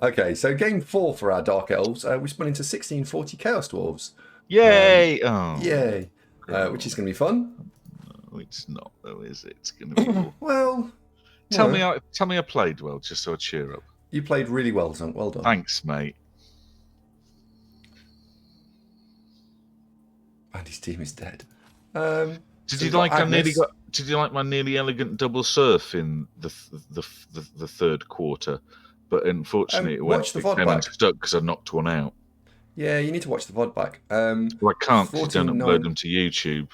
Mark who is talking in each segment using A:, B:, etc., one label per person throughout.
A: Okay, so game 4 for our Dark Elves. We spun into 1640 Chaos Dwarves.
B: Yay! Oh,
A: Yay! Which is going to be fun.
B: no, it's not though, is it? It's going to be awful.
A: Well,
B: Tell me I played well, just so I cheer up.
A: You played really well, son. Well done.
B: Thanks, mate.
A: Andy's team is dead.
B: Did you like my nearly elegant double surf in the third quarter? But unfortunately, it came unstuck because I knocked one out.
A: Yeah, you need to watch the VOD back.
B: Well, I can't because you don't upload them to YouTube.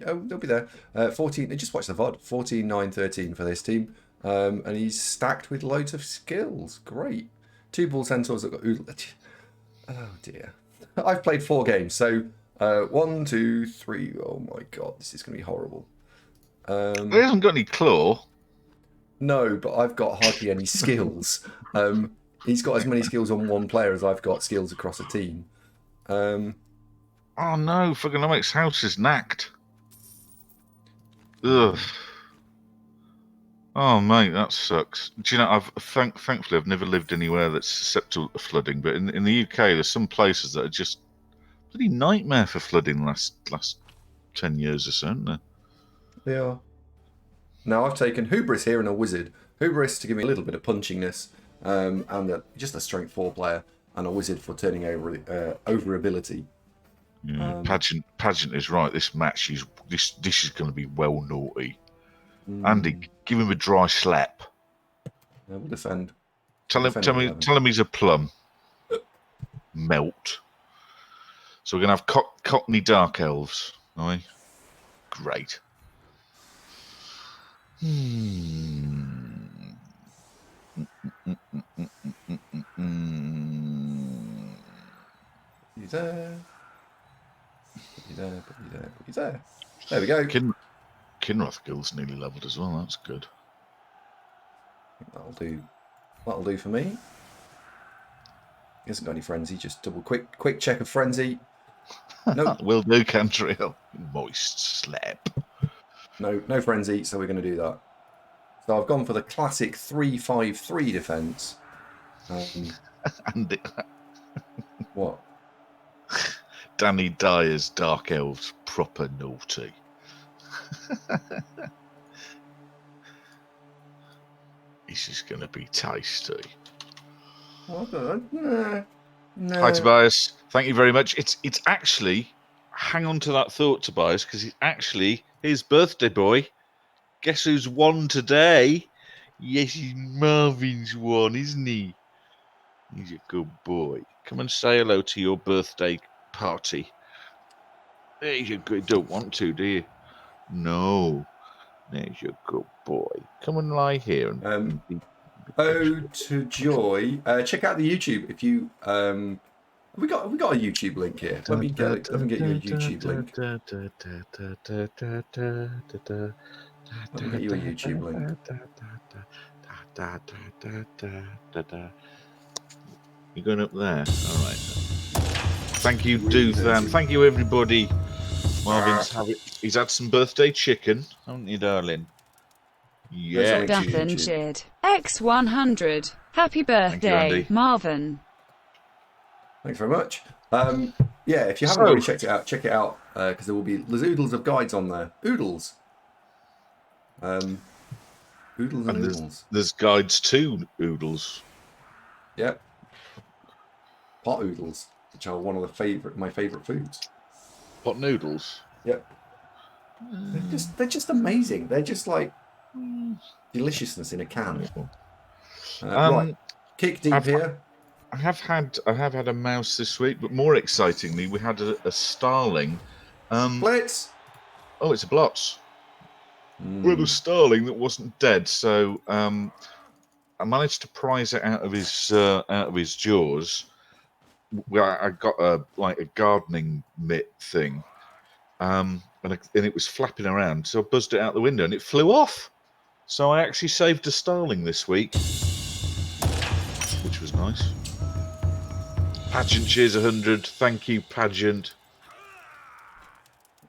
A: Oh, they'll be there. 14. Just watch the VOD. 14, 9, 13 for this team. And he's stacked with loads of skills. Great. 2 bull centaurs that got oodle. Oh dear. I've played 4 games, so 1, 2, 3. Oh my god, this is going to be horrible.
B: He hasn't got any claw.
A: No, but I've got hardly any skills. He's got as many skills on one player as I've got skills across a team.
B: Oh no, Fugonomic's house is knacked. Ugh. Oh mate, that sucks. Do you know? Thankfully I've never lived anywhere that's susceptible to flooding, but in the UK there's some places that are just bloody nightmare for flooding last 10 years or so, isn't there?
A: They are. Now I've taken Hubris here and a Wizard. Hubris to give me a little bit of punchingness, and just a strength 4 player, and a Wizard for turning over ability.
B: Yeah, Pageant is right. This match this is going to be well naughty. Andy, give him a dry slap.
A: We'll defend.
B: Tell him he's a plum. Melt. So we're going to have Cockney Dark Elves, are we? Great.
A: He's there. He's there. He's there. There we go.
B: Kinroth Guild's nearly leveled as well. That's good.
A: I think that'll do. That'll do for me. He hasn't got any frenzy. Just double quick check of frenzy.
B: Nope. Will do, Cantrill. Moist slap.
A: No frenzy. So we're going to do that. So I've gone for the classic 3-5-3 defense. What?
B: Danny Dyer's Dark Elves proper naughty. This is going to be tasty.
A: No.
B: Hi, Tobias. Thank you very much. It's actually, hang on to that thought, Tobias, because it's actually his birthday boy. Guess who's won today? Yes, he's Marvin's won, isn't he? He's a good boy. Come and say hello to your birthday party. He's a good. Don't want to, do you? No. There's your good boy. Come and lie here and
A: Ode to Joy. Check out the YouTube if you we got a YouTube link here. Let me get your YouTube link. Let me get you a YouTube link.
B: You're going up there. All right. Thank you, Doothan. Thank you, everybody. He's had some birthday chicken, haven't you, darling? Yeah.
C: Duthan cheered. X100. Happy birthday, you, Marvin.
A: Thanks very much. Yeah, if you haven't already checked it out, check it out because there's oodles of guides on there. Oodles. Oodles and oodles.
B: There's guides to oodles.
A: Yep. Pot oodles, which are one of my favourite foods.
B: Pot noodles.
A: Yep. They're just amazing. They're just like deliciousness in a can. Right, kick deep here.
B: I have had a mouse this week, but more excitingly, we had a starling.
A: Blitz.
B: Oh, it's a blotz. We had a starling that wasn't dead, so I managed to prise it out of his jaws. I got a gardening mitt thing, and it was flapping around, so I buzzed it out the window and it flew off. So I actually saved a starling this week, which was nice. Pageant cheers 100. Thank you, Pageant.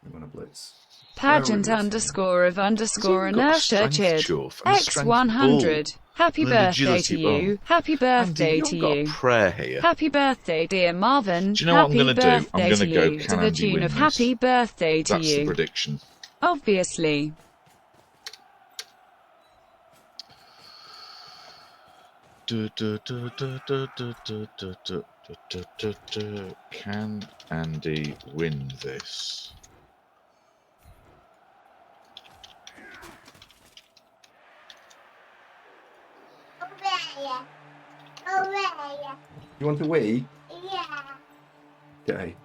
A: I'm gonna blitz.
C: Pageant
A: Where are we?
C: underscore of underscore
B: even got a
C: inertia
B: strength
C: chid.
B: chuff and a strength bull
C: X100. Happy
B: and an
C: birthday
B: agility
C: to
B: bull.
C: you. Happy
B: Andy,
C: birthday
B: you
C: to
B: haven't got a
C: you.
B: prayer here.
C: Happy birthday, dear Marvin.
B: Do you know what I'm
C: Happy
B: going to do? I'm
C: birthday
B: going to
C: to
B: go,
C: you.
B: can
C: To the
B: Andy
C: tune
B: win
C: of
B: this?
C: happy birthday to
B: That's the
C: you.
B: prediction.
C: Obviously.
B: Can Andy win this?
A: You want a wee?
D: Yeah.
A: Okay.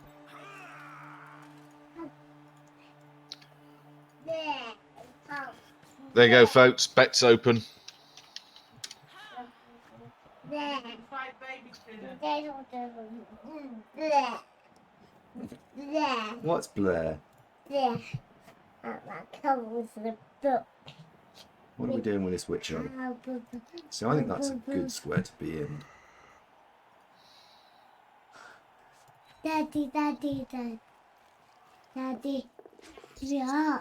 B: There you go, folks. Bet's open.
A: What's Blair? What are we doing with this witch on? So I think that's a good square to be in.
D: Daddy. Yeah.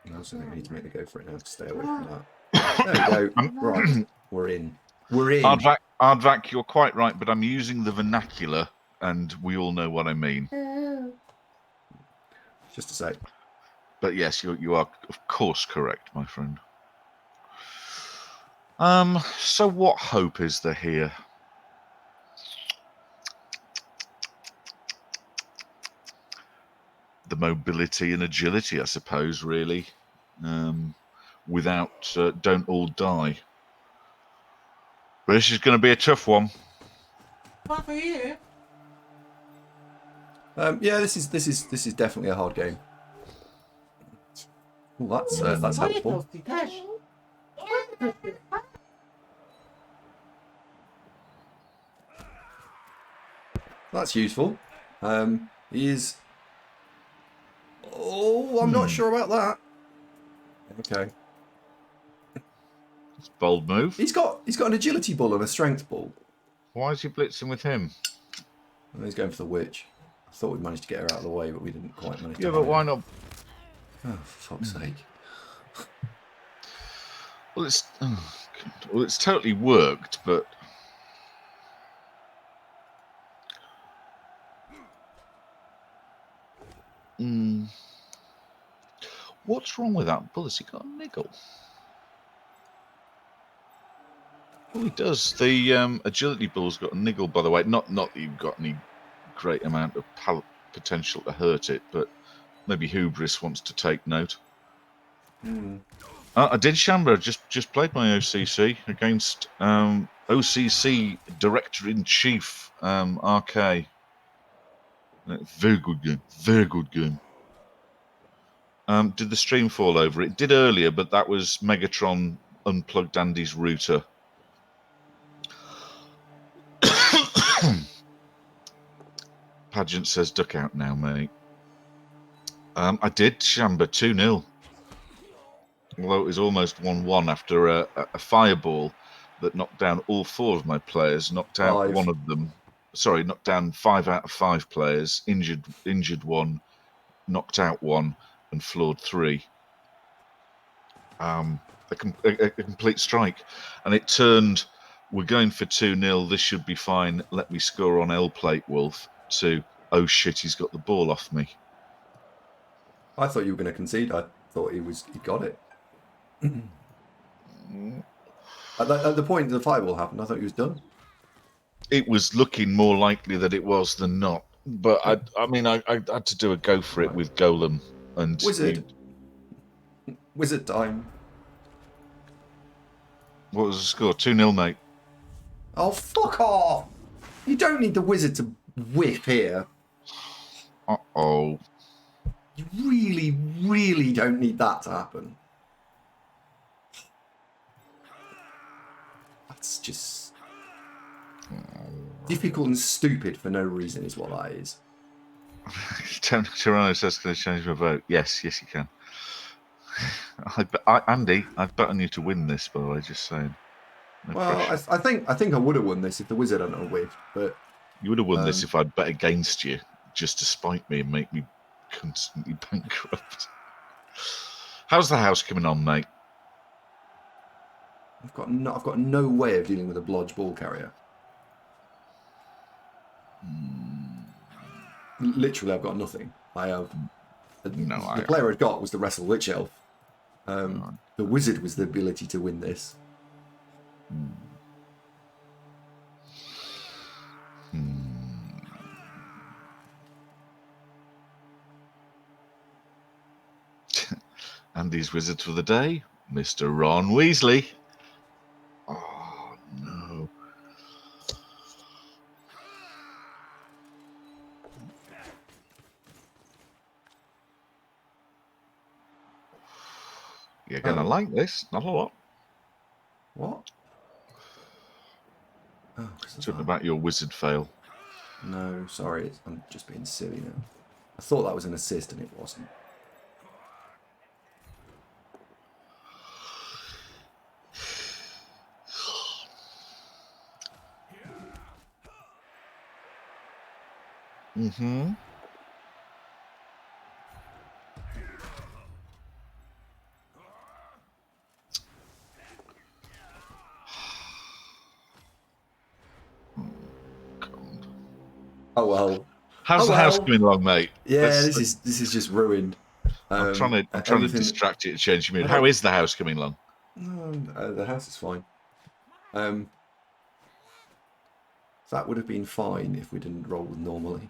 A: I also think we need to make the go for it now to stay away from that. There we go. Right. We're in. We're in.
B: Aardvac, you're quite right, but I'm using the vernacular, and we all know what I mean.
A: Just a sec.
B: But yes, you are, of course, correct, my friend. So what hope is there here? The mobility and agility, I suppose, really. Without don't all die. But this is going to be a tough one.
E: Not for you.
A: Yeah, this is definitely a hard game. Ooh, that's helpful. That's useful. He is. Oh, I'm not sure about that. Okay.
B: It's a bold move.
A: He's got an agility ball and a strength ball.
B: Why is he blitzing with him?
A: And he's going for the witch. I thought we'd managed to get her out of the way, but we didn't quite manage to.
B: Yeah, but why not?
A: Oh, for fuck's sake.
B: Well, it's totally worked, but what's wrong with that bull? Has he got a niggle? Oh, he does. The agility bull's got a niggle, by the way. Not that you've got any great amount of potential to hurt it, but maybe Hubris wants to take note. I did Shamba. Just played my OCC against OCC Director-in-Chief RK. Very good game. Very good game. Did the stream fall over? It did earlier, but that was Megatron unplugged Andy's router. Pageant says duck out now, mate. I did Shamba 2-0. Although it was almost 1-1 after a fireball that knocked down all 4 of my players, knocked out 1 of them. Sorry, knocked down 5 out of 5 players, injured 1, knocked out 1, and floored 3. A complete strike. And it turned, we're going for 2-0, this should be fine, let me score on L plate, Wolf, to, oh shit, he's got the ball off me.
A: I thought you were going to concede. I thought he got it. At the point the fireball happened, I thought he was done.
B: It was looking more likely that it was than not. But I mean, I had to do a go for it with Golem and
A: Wizard time.
B: What was the score? 2-0, mate.
A: Oh, fuck off! You don't need the wizard to whip here.
B: Uh-oh.
A: You really, really don't need that to happen. That's just difficult and stupid for no reason is what that is.
B: Toronto says, can I change my vote? Yes, you can. Andy, I've bet on you to win this, by the way, just saying. No pressure.
A: I think I would have won this if the wizard hadn't whipped, but
B: you would have won this if I'd bet against you, just to spite me and make me constantly bankrupt. How's the house coming on, mate?
A: I've got no way of dealing with a blodge ball carrier. Literally, I've got nothing. I have. The player I'd got was the Wrestle Witch Elf. The wizard was the ability to win this.
B: Andy's wizard for the day, Mr. Ron Weasley. Oh, no. You're going to like this. Not a lot.
A: What? Oh,
B: Talking about your wizard fail.
A: No, sorry. I'm just being silly now. I thought that was an assist and it wasn't.
B: Mm-hmm.
A: Oh well.
B: How's the house coming along, mate?
A: Yeah, this is just ruined.
B: I'm trying to distract you to change your mood. How is the house coming along?
A: The house is fine. That would have been fine if we didn't roll normally.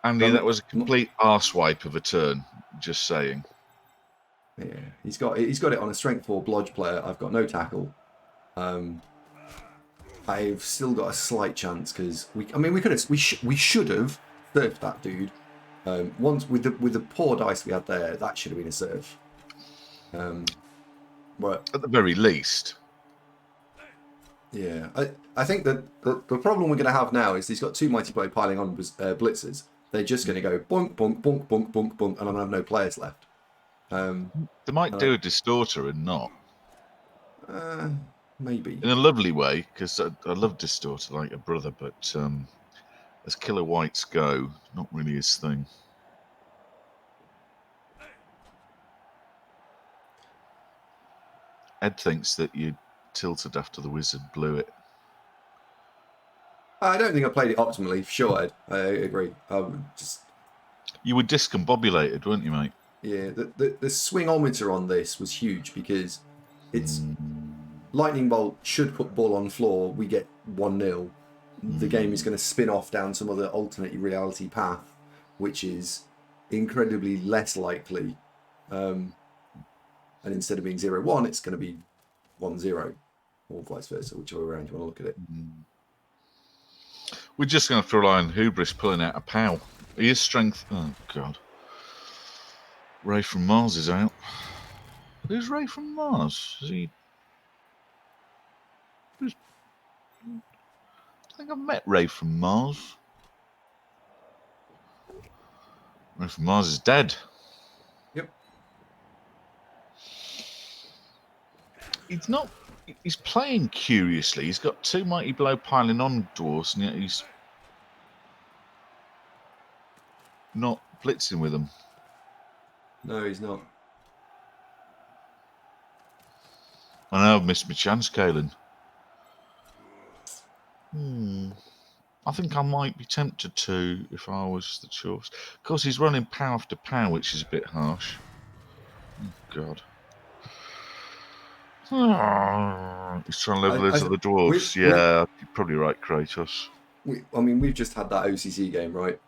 B: Andy, that was a complete arsewipe of a turn. Just saying.
A: Yeah, he's got it on a strength 4 blodge player. I've got no tackle. I've still got a slight chance because we should have surfed that dude. Once with the poor dice we had there, that should have been a surf. But
B: at the very least.
A: Yeah, I think that the problem we're going to have now is he's got 2 mighty blow piling on blitzers. They're just going to go bonk, bonk, bonk, bonk, bonk, bonk, and I'm going to have no players left.
B: They might do a distorter and not.
A: Maybe.
B: In a lovely way, because I love distorter like a brother, but as killer whites go, not really his thing. Ed thinks that you tilted after the wizard blew it.
A: I don't think I played it optimally. Sure, Ed. I agree.
B: You were discombobulated, weren't you, mate?
A: Yeah, the swingometer on this was huge because it's lightning bolt should put ball on floor. We get 1-0. The game is going to spin off down some other alternate reality path, which is incredibly less likely. And instead of being 0-1, it's going to be 1-0, or vice versa, whichever way around you want to look at it.
B: We're just going to have to rely on Hubris pulling out a POW. He is strength. Oh, God. Ray from Mars is out. Who's Ray from Mars? Is he... I think I've met Ray from Mars. Ray from Mars is dead.
A: Yep.
B: He's not... He's playing curiously. He's got 2 mighty blow piling on dwarves, and yet he's not blitzing with them.
A: No, he's not.
B: I know, I've missed my chance, Caelan. I think I might be tempted to if I was the choice. Of course, he's running POW after POW, which is a bit harsh. Oh, God. He's trying to level those other dwarves. You're probably right, Kratos.
A: We've just had that OCC game, right?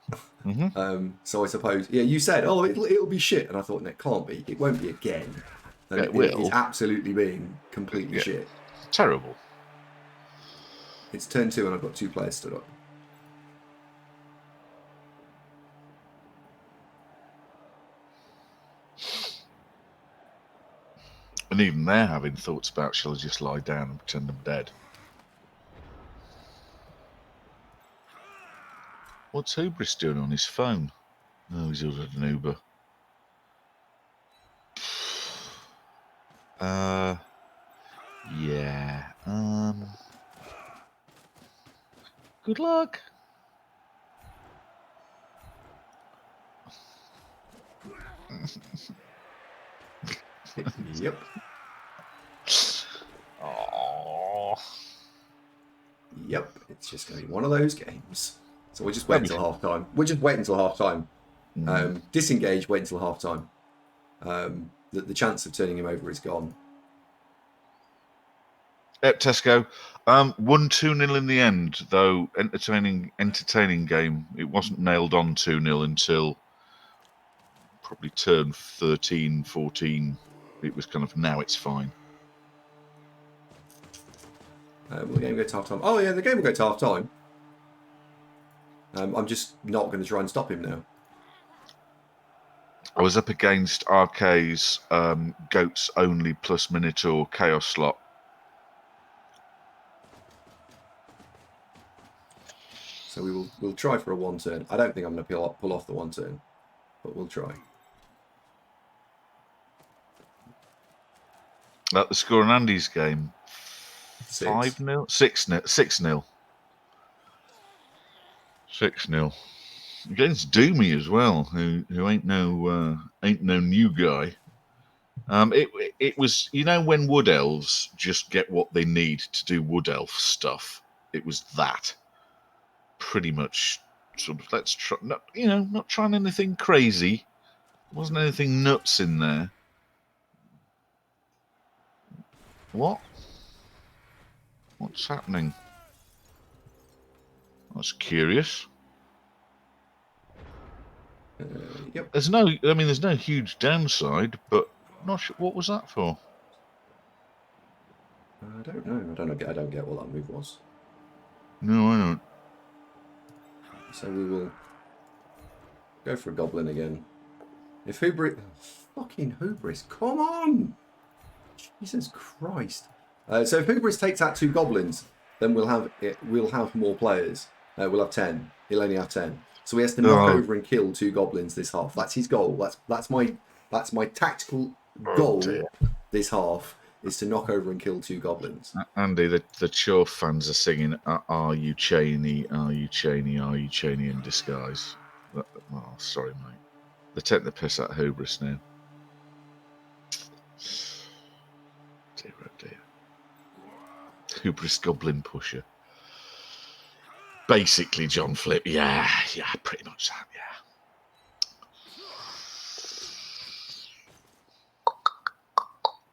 A: So I suppose, you said, it'll be shit, and I thought, no, it can't be. It won't be again. And
B: it will.
A: It's absolutely being completely shit.
B: Terrible.
A: It's turn 2, and I've got 2 players stood up.
B: And even they're having thoughts about, shall I just lie down and pretend I'm dead? What's Hubris doing on his phone? Oh, he's ordered an Uber. Yeah. Good luck.
A: Yep.
B: Oh,
A: Yep. It's just going to be one of those games. So we'll just wait until half time. We'll just wait until half time. Disengage, wait until half time. The chance of turning him over is gone.
B: Yep, Tesco. 1-2-0 in the end, though. Entertaining game. It wasn't nailed on 2-0 until probably turn 13, 14. It was kind of, now it's fine.
A: Will the game go to half time? Oh yeah, the game will go to half time. I'm just not going to try and stop him now.
B: I was up against RK's Goats Only plus Minotaur Chaos slot.
A: So we'll try for a one turn. I don't think I'm going to pull off the one turn, but we'll try.
B: The score on Andy's game, 5-0, 6-0, 6-0, 6-0 against Doomy as well, who ain't no new guy. It was, you know, when Wood Elves just get what they need to do Wood Elf stuff. It was that, pretty much. Sort of, let's try, not trying anything crazy. Wasn't anything nuts in there. What? What's happening? That's curious.
A: Yep.
B: There's no huge downside, but not sure what was that for.
A: I don't know. I don't get what that move was.
B: No, I don't.
A: So we will go for a goblin again. If Hubris, fucking Hubris, come on! Jesus Christ! So if Hubris takes out 2 goblins, then we'll have more players. We'll have 10. He'll only have 10. So he has to knock over and kill 2 goblins this half. That's his goal. That's my tactical goal this half, is to knock over and kill 2 goblins.
B: Andy, the Chuff fans are singing, "Are you Cheney? Are you Cheney? Are you Cheney in disguise?" Oh, sorry, mate. They're taking the piss out of Hubris now. Dear, oh dear. Hubris Goblin Pusher. Basically, John Flip. Yeah, pretty much that, yeah.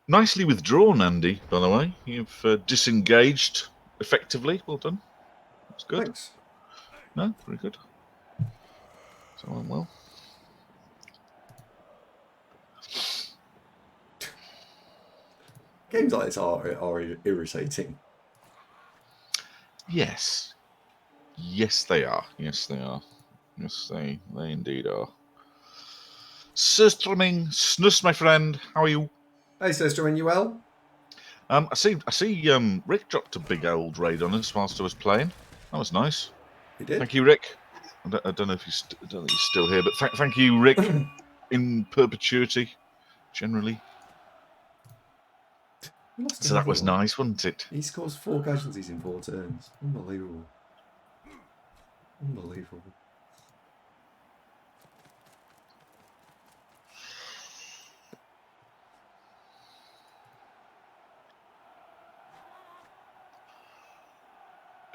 B: Nicely withdrawn, Andy, by the way. You've disengaged effectively. Well done. That's good.
A: Thanks.
B: No, very good. So went well.
A: Games like this are irritating.
B: Yes. Yes, they are. Yes, they are. Yes, they indeed are. Sir Strumming, Snus, my friend. How are you?
A: Hey, sister, are you well?
B: I see. Rick dropped a big old raid on us whilst I was playing. That was nice.
A: He did.
B: Thank you, Rick. I don't know if he's still here, but thank you, Rick, in perpetuity, generally. So that was nice, wasn't it?
A: He scores 4 casualties in 4 turns. Unbelievable. Unbelievable.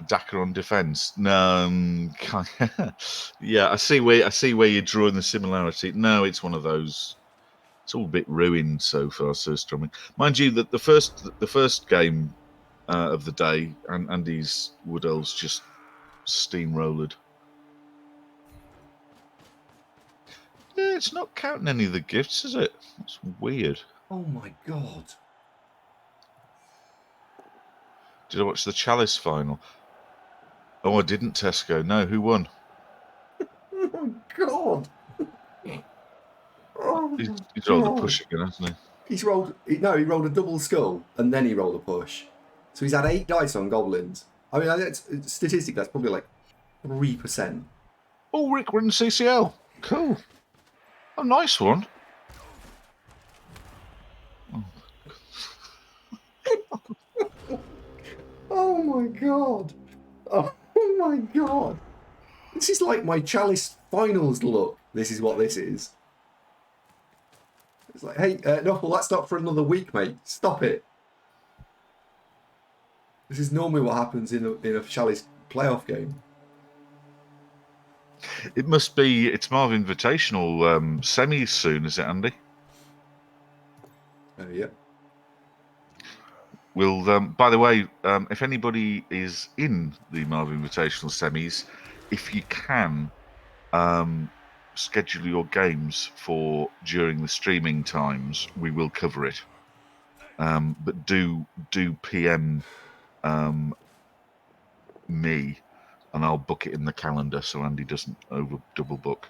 B: Daka on defence. No, yeah, I see where you're drawing the similarity. No, it's one of those. It's all a bit ruined so far, Sir Strumming. Mind you, that the first game of the day, and Andy's Wood Elves just steamrolled. Yeah, it's not counting any of the gifts, is it? That's weird.
A: Oh my god.
B: Did I watch the Chalice final? Oh, I didn't, Tesco. No, who won?
A: Oh my god. Oh
B: He's rolled a push again, hasn't he?
A: He rolled a double skull and then he rolled a push. So he's had 8 dice on goblins. I mean, statistically, that's probably like 3%.
B: Oh, Rick, we're in CCL. Cool. Oh, nice one.
A: Oh my god. Oh my god. This is like my Chalice finals look. This is what this is. It's like, hey, no, well, that's not for another week, mate. Stop it. This is normally what happens in a Chalice playoff game.
B: It must be. It's Marv Invitational semis soon, is it, Andy?
A: Yeah.
B: We'll. By the way, if anybody is in the Marv Invitational semis, if you can, schedule your games for during the streaming times. We will cover it. But do PM me, and I'll book it in the calendar so Andy doesn't double book.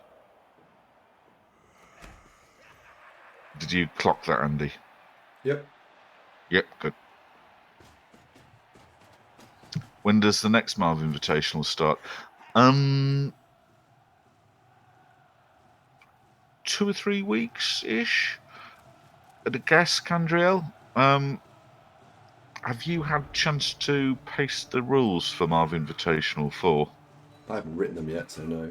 B: Did you clock that, Andy?
A: Yep.
B: Yep, good. When does the next Marv Invitational start? 2 or 3 weeks ish. At a guess, Candriel. Have you had a chance to paste the rules for Marv Invitational 4?
A: I haven't written them yet, so no.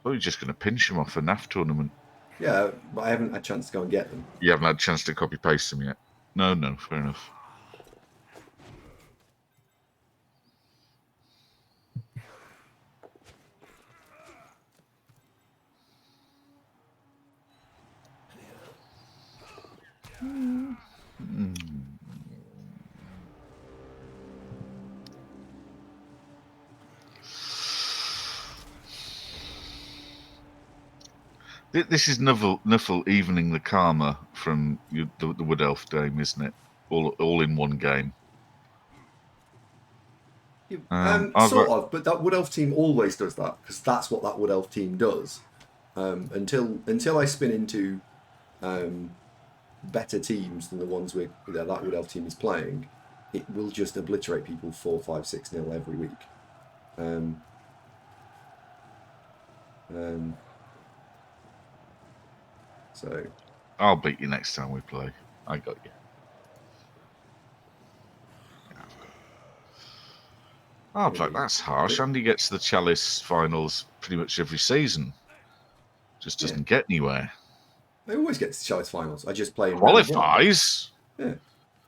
B: Oh, you're just going to pinch them off a NAF tournament.
A: Yeah, but I haven't had a chance to go and get them.
B: You haven't had a chance to copy paste them yet? No, fair enough. This is Nuffle evening the karma from the Wood Elf game, isn't it? All in one game.
A: Sort of, but that Wood Elf team always does that because that's what that Wood Elf team does. Until I spin into better teams than the ones that Wood Elf team is playing, it will just obliterate people 4-5-6-0 every week. So
B: I'll beat you next time we play. I got you. Oh, but that's harsh. Andy gets the Chalice finals pretty much every season. Just doesn't get anywhere.
A: I always get to Chalice finals. I just play in
B: qualifies.
A: Yeah,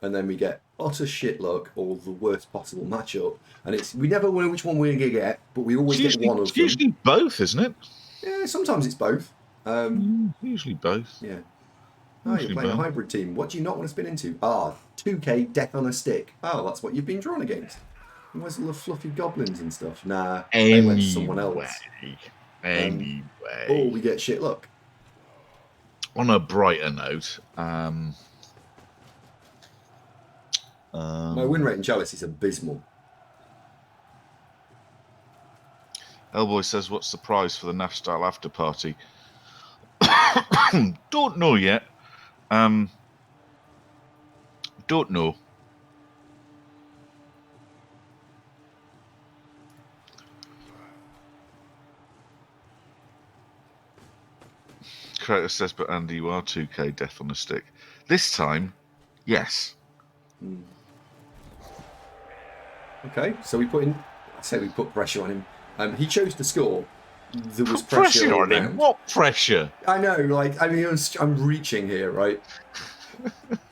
A: and then we get utter shit luck or the worst possible matchup, and we never know which one we're gonna get, but we always get one of them.
B: Usually both, isn't it?
A: Yeah, sometimes it's both.
B: Usually both.
A: Yeah. Oh, you're playing a hybrid team. What do you not want to spin into? 2K Death on a Stick. Oh, that's what you've been drawn against. And where's all the fluffy goblins and stuff? Nah, they went to someone else.
B: Anyway.
A: Or we get shit luck.
B: On a brighter note,
A: my win rate in Chalice is abysmal.
B: Hellboy says, what's the prize for the NAF style after party? Don't know yet. Don't know. Creator says, but Andy, you are 2K Death on a Stick. This time, yes.
A: Okay, so we put pressure on him. He chose to score. There was
B: pressure on him. What pressure?
A: I know, I'm reaching here, right?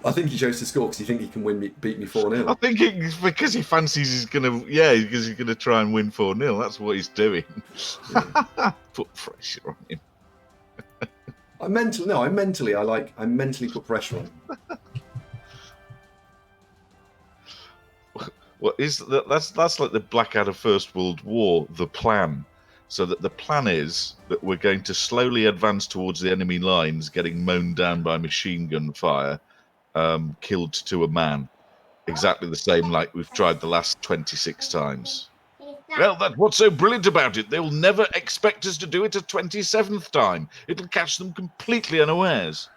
A: I think he chose to score because he thinks he can beat me 4-0.
B: I think it's because he fancies he's gonna, because he's gonna try and win 4-0. That's what he's doing. Yeah. Put pressure on him.
A: I mentally put pressure on him.
B: What is that? That's like the Blackadder First World War, the plan. So that the plan is that we're going to slowly advance towards the enemy lines, getting mown down by machine gun fire, killed to a man. Exactly the same like we've tried the last 26 times. Well, that's what's so brilliant about it. They'll never expect us to do it a 27th time. It'll catch them completely unawares.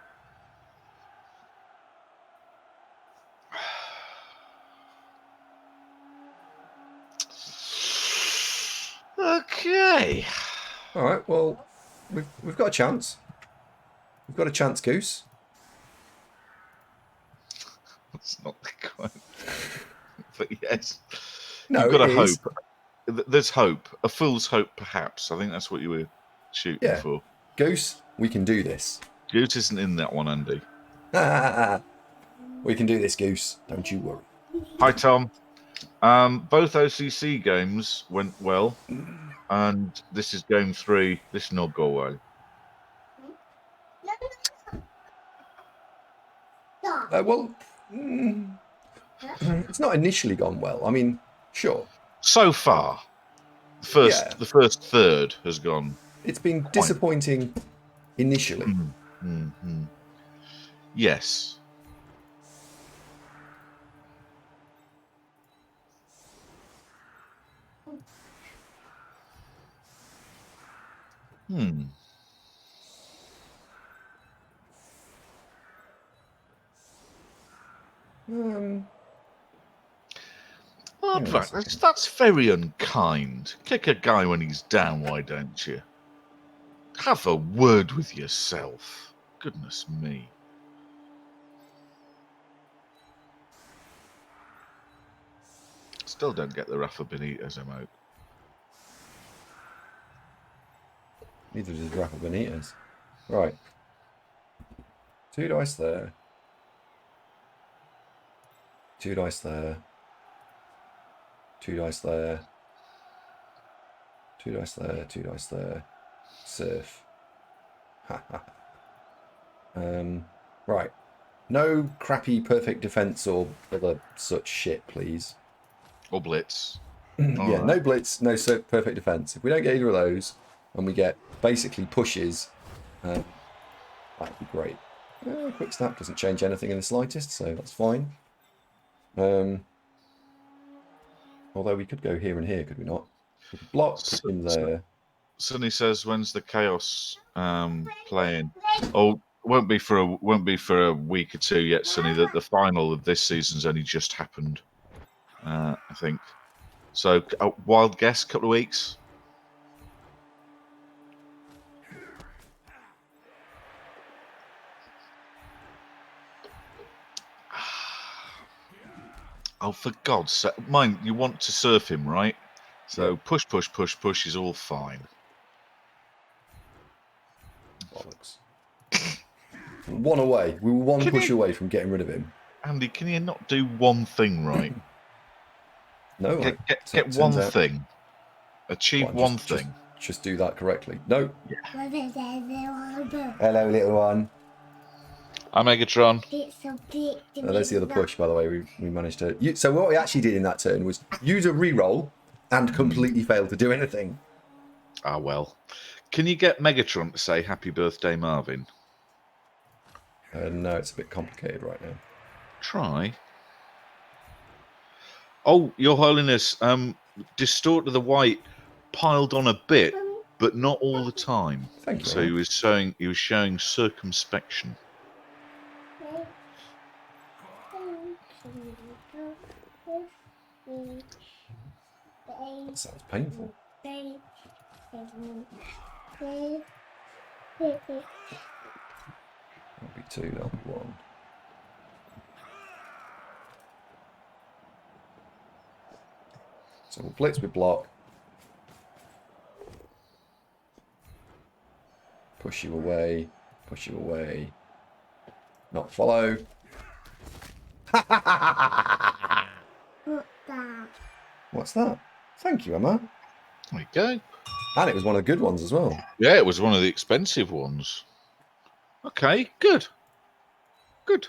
B: Okay.
A: All right. Well, we've got a chance. We've got a chance, Goose.
B: That's not quite. But yes.
A: No,
B: you've got a hope. There's hope. A fool's hope, perhaps. I think that's what you were shooting for.
A: Goose, we can do this.
B: Goose isn't in that one, Andy.
A: We can do this, Goose. Don't you worry.
B: Hi, Tom. Both OCC games went well, and this is game 3. This will not go away.
A: Well, it's not initially gone well. I mean, sure.
B: So far, the first third has gone.
A: It's been disappointing initially.
B: Yes. That's very unkind. Kick a guy when he's down, why don't you? Have a word with yourself. Goodness me. Still don't get the Rafa Benitez emote.
A: Neither does Rafa Benitez. Right. 2 dice there. 2 dice there. 2 dice there. 2 dice there. 2 dice there. Surf. Right. No crappy perfect defense or other such shit, please.
B: Or blitz.
A: Yeah, no blitz, no perfect defense. If we don't get either of those, and we get basically pushes, that'd be great. Quick snap doesn't change anything in the slightest, so that's fine. Although we could go here and here, could we not? We could block in there.
B: Sonny says, "When's the Chaos playing?" Oh, won't be for a week or two yet, Sonny. The final of this season's only just happened, I think. So, wild guess, couple of weeks. Oh, for God's sake. Mind, you want to surf him, right? So push is all fine.
A: Bollocks. One away. We were one push away from getting rid of him.
B: Andy, can you not do one thing right?
A: No.
B: Get one thing. Achieve one thing.
A: Just do that correctly. No.
D: Yeah.
A: Hello, little one.
B: I'm Megatron.
A: There's the other push, by the way. We managed to... So what we actually did in that turn was use a reroll and completely failed to do anything.
B: Ah, well. Can you get Megatron to say happy birthday, Marvin?
A: No, it's a bit complicated right now.
B: Try. Oh, Your Holiness, Distort of the White piled on a bit, but not all the time.
A: Thank you.
B: So he was showing circumspection.
A: That sounds painful. That'll be 2, that'll be 1. So we'll blitz with block. Push you away. Push you away. Not follow. What's that? Thank you, Emma.
B: There you go.
A: And it was one of the good ones as well.
B: Yeah, it was one of the expensive ones. Okay, good. Good.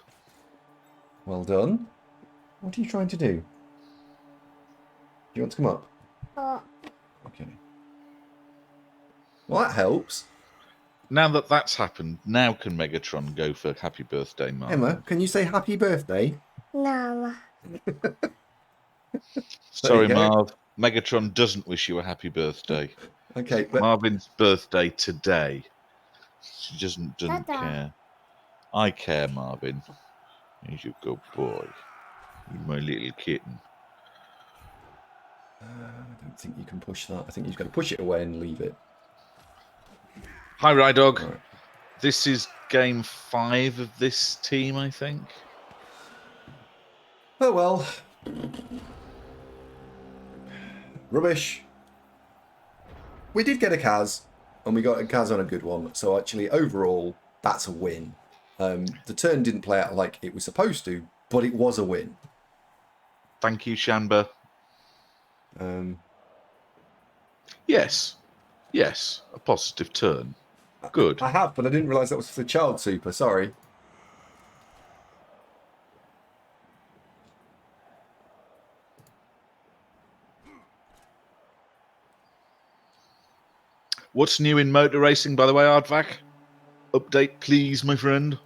A: Well done. What are you trying to do? Do you want to come up? Okay. Well, that helps.
B: Now that that's happened, now can Megatron go for happy birthday, Mark?
A: Emma, can you say happy birthday?
D: No.
B: Sorry, Marv. Megatron doesn't wish you a happy birthday.
A: Okay, but
B: Marvin's birthday today. She doesn't care. I care, Marvin. He's your good boy. You're my little kitten.
A: I don't think you can push that. I think you've got to push it away and leave it.
B: Hi, Rydog.
A: Right.
B: This is game 5 of this team, I think.
A: Oh well. Rubbish. We did get a Kaz, and we got Gaz on a good one. So actually, overall, that's a win. The turn didn't play out like it was supposed to, but it was a win.
B: Thank you, Shanba. Yes, a positive turn. Good.
A: I have, but I didn't realise that was for the child super. Sorry.
B: What's new in motor racing, by the way, Ardvac? Update, please, my friend.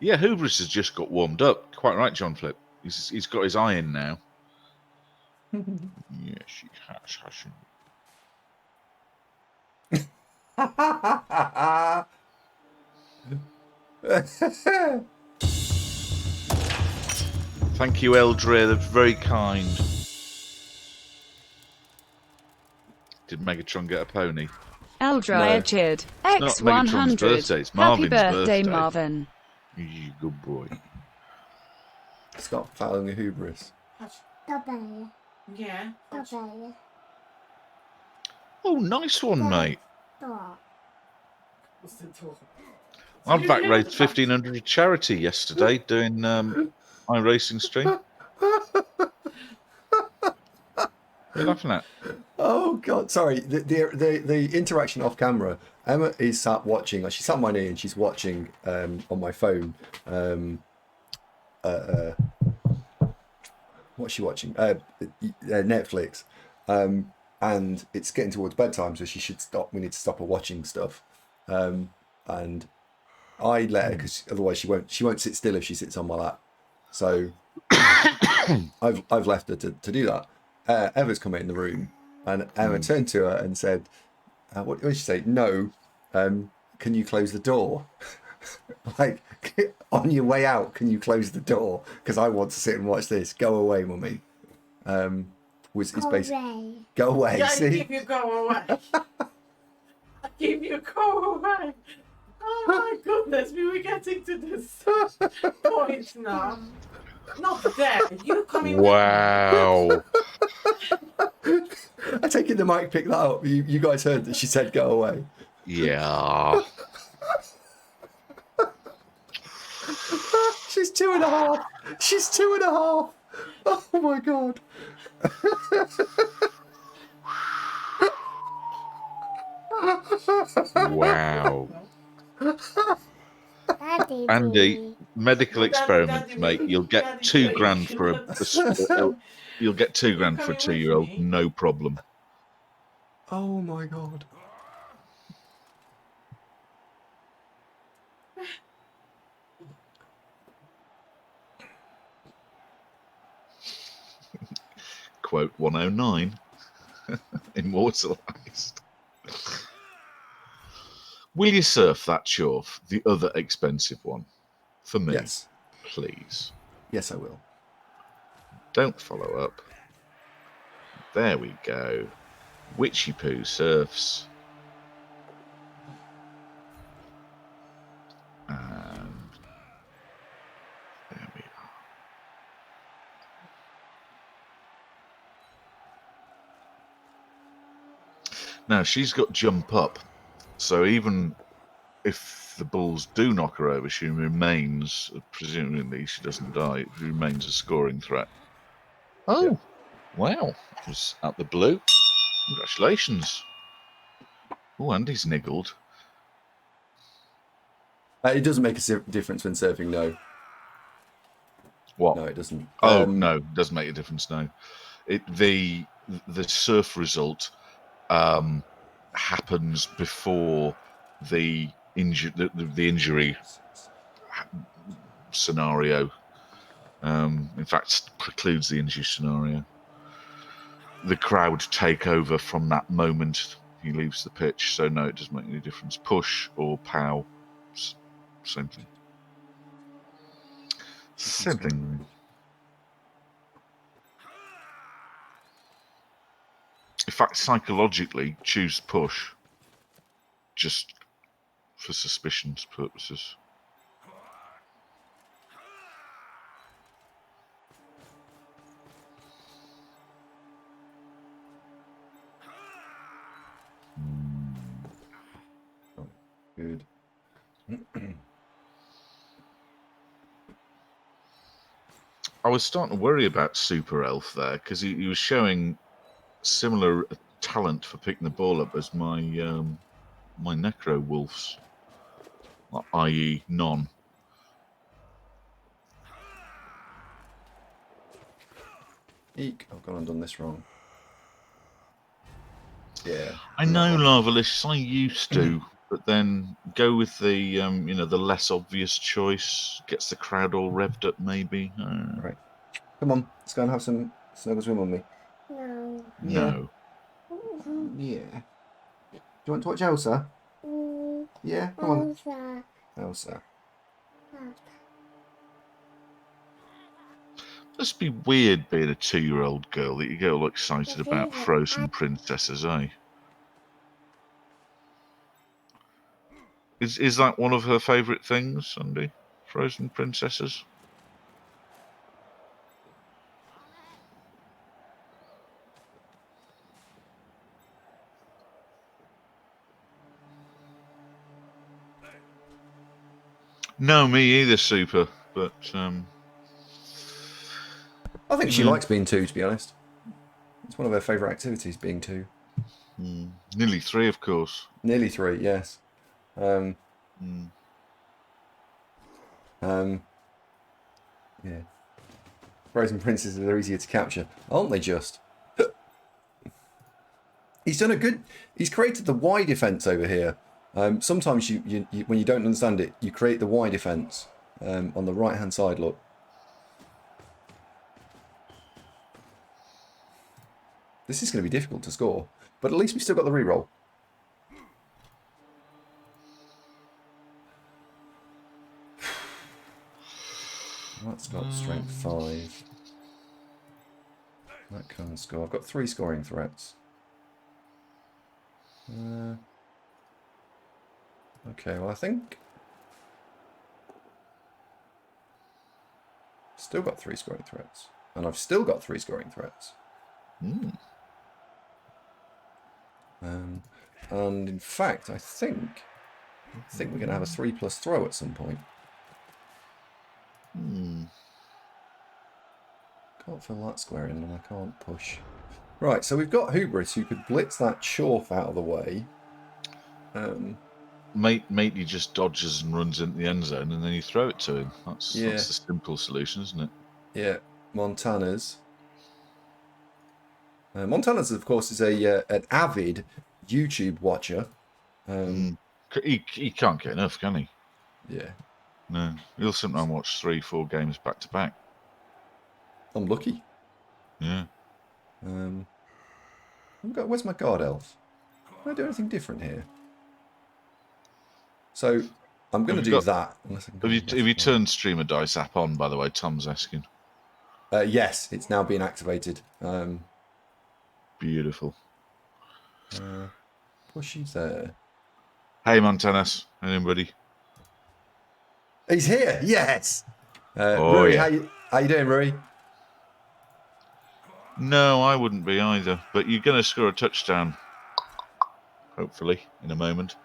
B: Yeah, Hubris has just got warmed up. Quite right, John Flip. He's got his eye in now. Yes, he has, hasn't he? Thank you, Eldre. That's very kind. Did Megatron get a pony?
C: Eldria cheered.
B: It's not Megatron's birthday.
C: X100.
B: It's
C: Happy
B: Marvin's
C: birthday, Marvin.
B: You good boy.
A: Stop fouling the hubris.
D: Strawberry.
E: Yeah.
D: Strawberry.
B: Oh, nice one, mate.
D: Dog.
E: What's the talk?
B: Ardvac raised 1,500 to charity yesterday doing iRacing stream. What are you laughing at?
A: Oh God, sorry. The interaction off camera. Emma is sat watching. She's sat on my knee and she's watching on my phone. What's she watching? Netflix. And it's getting towards bedtime, so she should stop. We need to stop her watching stuff. And I let her because otherwise she won't sit still if she sits on my lap. So I've left her to do that. Emma's come in the room, and Emma turned to her and said, "What did she say? No. Can you close the door? Like on your way out, can you close the door? Because I want to sit and watch this. Go away, mummy." Was his basic. Go away.
E: Yeah,
A: See?
E: I keep you go away. I keep you go away. Oh my goodness, we were getting to this point now. Not there. You coming
B: Wow.
A: I take it the mic picked that up. You guys heard that she said go away.
B: Yeah.
A: She's 2.5. She's 2.5. Oh my God.
B: Wow.
D: Daddy.
B: Andy, medical experiment,
E: Daddy,
B: mate. You'll get
E: Daddy,
B: £2,000 for you'll get £2,000 for a 2-year-old, no problem.
A: Oh my God.
B: Quote 109. Immortalised. Will you surf that shore, the other expensive one? For me,
A: Yes.
B: please.
A: Yes, I will.
B: Don't follow up. There we go. Witchy Poo surfs. And there we are. Now she's got jump up, so even if the bulls do knock her over, she remains, presumably she doesn't die, she remains a scoring threat. Oh, wow. That was out the blue. Congratulations. Oh, Andy's niggled.
A: It doesn't make a difference when surfing, no.
B: What?
A: No, it doesn't.
B: Oh, no, doesn't make a difference, no. The surf result happens before the injury scenario. In fact, precludes the injury scenario. The crowd take over from that moment he leaves the pitch, so no, it doesn't make any difference. Push or pow, same thing. Same thing. In fact, psychologically, choose push just for suspicions purposes.
A: Good.
B: I was starting to worry about Super Elf there because he was showing similar talent for picking the ball up as my my Necro Wolves, i.e. none.
A: Eek. I've gone and done this wrong. Yeah.
B: I know, Larvalicious, I used to, but then go with the you know, the less obvious choice, gets the crowd all revved up maybe.
A: Right. Come on, let's go and have some snuggle swim on me.
D: No.
B: No.
A: Yeah. Do you want to watch Elsa? Yeah, come on.
D: Elsa.
A: Elsa.
B: Must be weird being a 2-year-old girl that you get all excited about frozen princesses, eh? Is that one of her favourite things, Andy? Frozen princesses? No, me either, Super. But
A: I think she
B: Yeah.
A: likes being 2, to be honest. It's one of her favourite activities, being 2.
B: Nearly 3, of course.
A: Nearly 3, yes. Yeah. Frozen princesses are easier to capture, aren't they just? He's done a good... He's created the Y defense over here. Sometimes you when you don't understand it, you create the Y defense on the right-hand side, look. This is going to be difficult to score, but at least we've still got the reroll. That's got strength 5. That can't score. I've got 3 scoring threats. Okay, well I think... Still got 3 scoring threats. And I've still got 3 scoring threats. And in fact, I think we're going to have a 3+ throw at some point. Can't fill that square in and I can't push. Right, so we've got Hubris who could blitz that Chorf out of the way.
B: Matey just dodges and runs into the end zone and then you throw it to him. That's
A: Yeah.
B: the simple solution, isn't it?
A: Yeah, Montana's. Montana's, of course, is an avid YouTube watcher.
B: He can't get enough, can he?
A: Yeah.
B: No, he'll sometimes watch 3-4 games back to back.
A: I'm lucky.
B: Yeah.
A: Where's my guard elf? Can I do anything different here? So I'm going to do that. Unless I can
B: Have you turned Streamer Dice app on, by the way? Tom's asking.
A: Yes, it's now being activated.
B: Beautiful.
A: Pushy there.
B: Hey, Montanas. Anybody?
A: He's here. Yes.
B: Oh,
A: Rui,
B: yeah.
A: how you doing, Rui?
B: No, I wouldn't be either. But you're going to score a touchdown, hopefully, in a moment.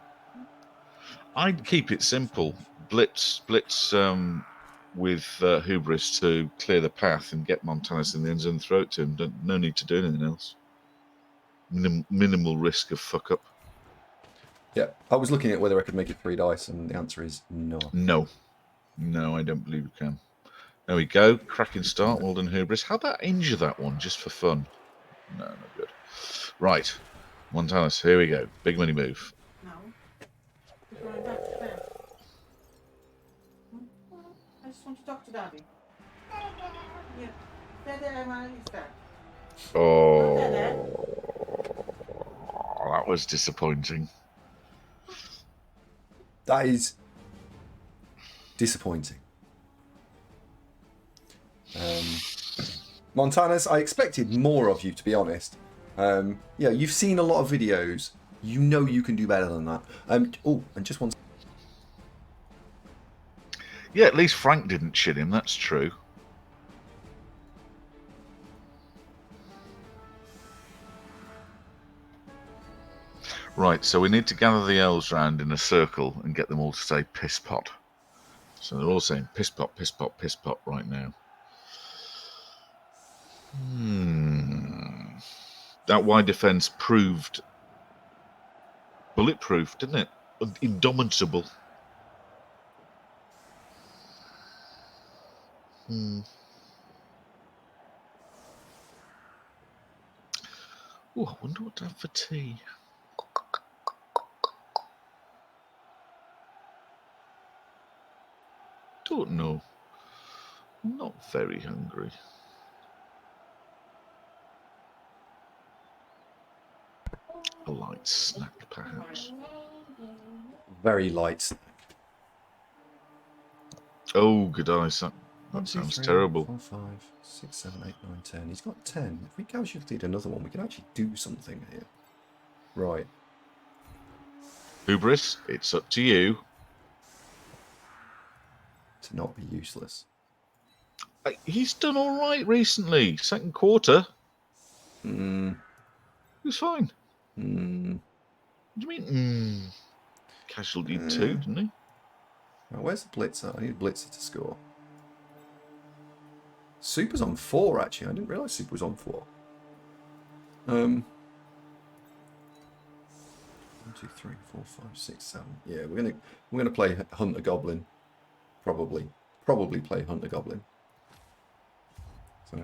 B: I'd keep it simple. Blitz with Hubris to clear the path and get Montanus in the end zone and throw it to him. No need to do anything else. Minimal risk of fuck up.
A: Yeah, I was looking at whether I could make it 3 dice, and the answer is no.
B: No, I don't believe you can. There we go. Cracking start. Well done, Hubris. How about injure that one just for fun? No, not good. Right. Montanus, here we go. Big money move.
E: No. You're going back to bed. I just want to talk to Daddy. Yeah. Daddy, Emma is back.
B: Oh,
E: Daddy.
B: that was disappointing.
A: That is disappointing. Montanus, I expected more of you, to be honest. Yeah, you've seen a lot of videos. You know you can do better than that. And just one.
B: Yeah, at least Frank didn't shit him. That's true. Right, so we need to gather the elves round in a circle and get them all to say piss pot. So they're all saying piss pot, piss pot, piss pot right now. That wide defence proved bulletproof, didn't it? Indomitable. Oh, I wonder what to have for tea. Don't know. I'm not very hungry. A light snack, perhaps.
A: Very light.
B: Oh, good eyes. That
A: 1, 2,
B: sounds
A: 3,
B: terrible.
A: 4, 5, 6, 7, 8, 9, 10. He's got 10. If we casualtied another one, we can actually do something here. Right.
B: Hubris, it's up to you.
A: To not be useless.
B: He's done all right recently. Second quarter.
A: Hmm.
B: He was fine.
A: Hmm.
B: What do you mean? Casualty 2, didn't he?
A: Right, where's the blitzer? I need a blitzer to score. Super's on 4, actually. I didn't realise Super was on 4. 1, 2, 3, 4, 5, 6, 7. Yeah, we're gonna play Hunter Goblin. Probably play Hunter Goblin. So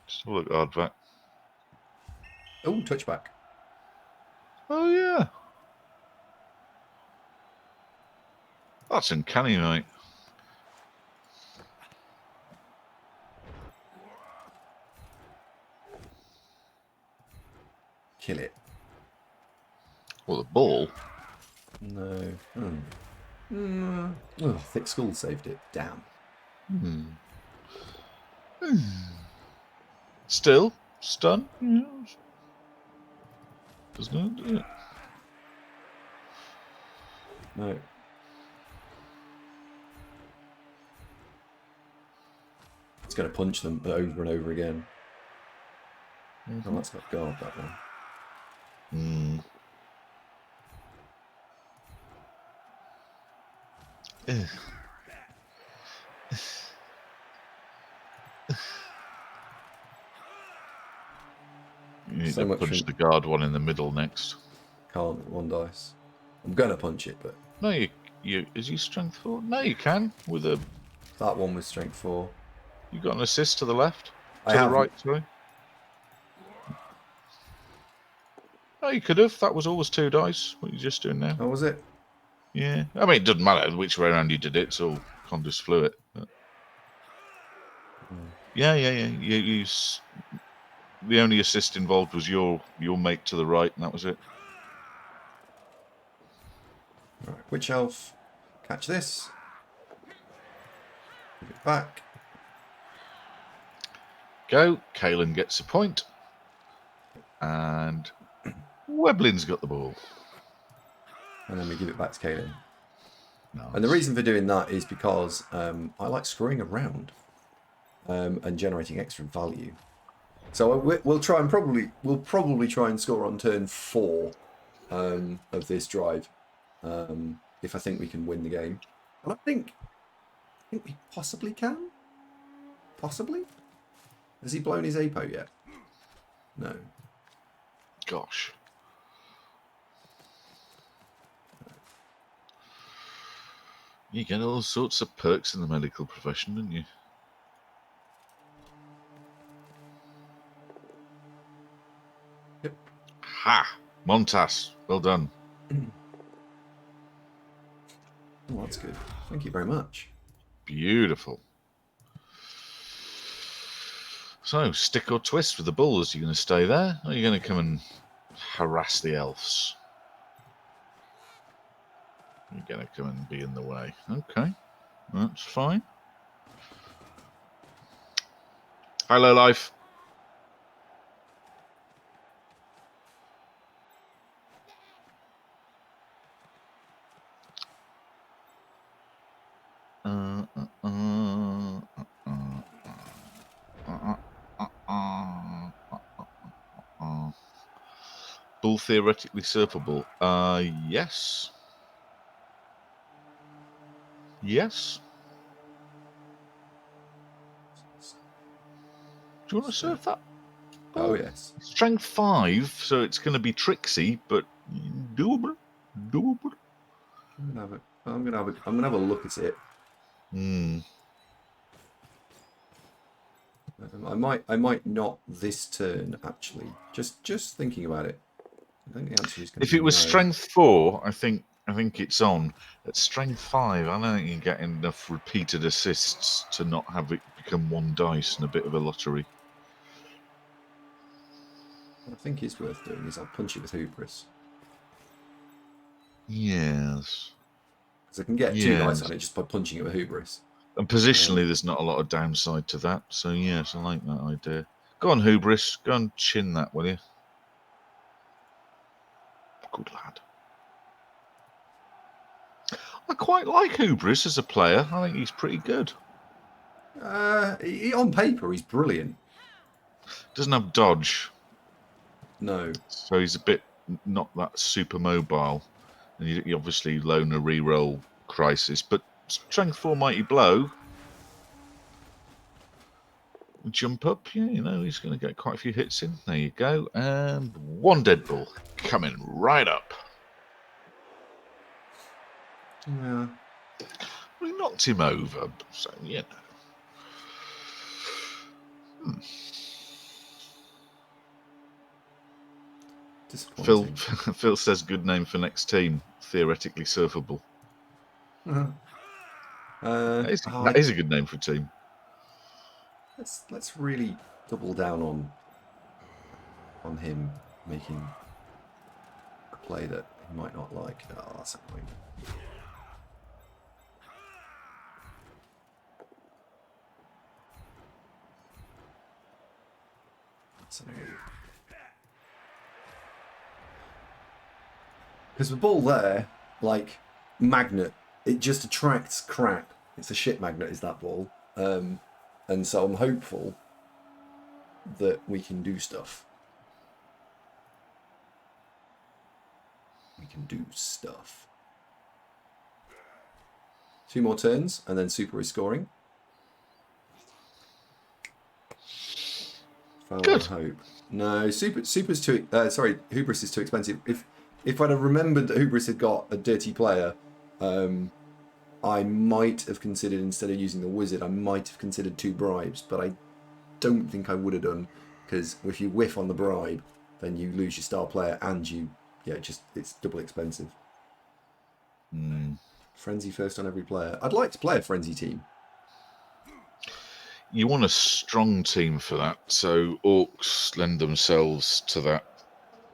B: Just have a look at Aardvark.
A: oh, touchback.
B: Oh, yeah. That's uncanny, mate.
A: Kill it.
B: Well, the ball.
A: No. Oh, thick skull saved it. Damn.
B: Still, stun. Yes. Doesn't it?
A: No. It's going to punch them over and over again. Oh, that's got guard, that one. You need So
B: to
A: much
B: punch
A: for-
B: the guard one in the middle next.
A: Can't with 1 dice. I'm going to punch it, but
B: No, you is he strength 4? No, you can with a.
A: that one was strength 4.
B: You got an assist to the left,
A: I
B: to the
A: have.
B: right. Sorry. No, you could have. That was always 2 dice. What you're just doing now.
A: Oh, was it?
B: Yeah. I mean, it doesn't matter which way around you did it. It's all Condus fluid. But... Yeah. The only assist involved was your mate to the right, and that was it.
A: Right, Witch Elf. Catch this. Give it back.
B: Go. Kalen gets a point. And Weblin's got the ball.
A: And then we give it back to Kaelin.
B: Nice.
A: And the reason for doing that is because I like screwing around and generating extra value. So we'll probably try and score on turn 4 of this drive if I think we can win the game. And I think we possibly can. Possibly. Has he blown his APO yet? No.
B: Gosh. You get all sorts of perks in the medical profession, don't you?
A: Yep.
B: Ha! Montas, well done.
A: Oh, that's good. Thank you very much.
B: Beautiful. So, stick or twist with the bulls? Are you going to stay there? Or are you going to come and harass the elves? You're going to come and be in the way. Okay, that's fine. Hello, life. bull theoretically surfable? Yes. Yes. Do you want to surf that?
A: Oh yes.
B: Strength 5, so it's going to be tricksy, but doable. Doable.
A: I'm gonna have a look at it.
B: Hmm.
A: I might not this turn actually. Just thinking about it. I think the answer is going to
B: If
A: be
B: it was
A: no.
B: strength 4, I think it's on. At strength 5, I don't think you get enough repeated assists to not have it become 1 dice and a bit of a lottery.
A: What I think is worth doing is I'll punch it with hubris.
B: Yes.
A: Because I can get 2 dice
B: Yes.
A: on it just by punching it with hubris.
B: And positionally, there's not a lot of downside to that. So, yes, I like that idea. Go on, Hubris. Go and chin that, will you? Good lad. I quite like Hubris as a player. I think he's pretty good.
A: On paper, he's brilliant.
B: Doesn't have dodge.
A: No.
B: So he's a bit not that super mobile. And you obviously loan a reroll crisis. But strength 4 mighty blow. Jump up, yeah, you know, he's going to get quite a few hits in. There you go. And 1 dead bull coming right up.
A: Yeah.
B: We knocked him over, so, you know.
A: Disappointing.
B: Phil says good name for next team. Theoretically surfable. That is a good name for a team.
A: Let's really double down on him making a play that he might not like. Oh, that's annoying. That's annoying. Because the ball there, like magnet, it just attracts crap. It's a shit magnet, is that ball. And so I'm hopeful that we can do stuff. We can do stuff. 2 more turns, and then Super is scoring.
B: Good.
A: Hope. No, Super's too. Sorry, Hubris is too expensive. If I'd have remembered that Hubris had got a dirty player, I might have considered, instead of using the wizard, I might have considered 2 bribes, but I don't think I would have done, because if you whiff on the bribe, then you lose your star player and it's double expensive. Frenzy first on every player. I'd like to play a Frenzy team.
B: You want a strong team for that, so orcs lend themselves to that.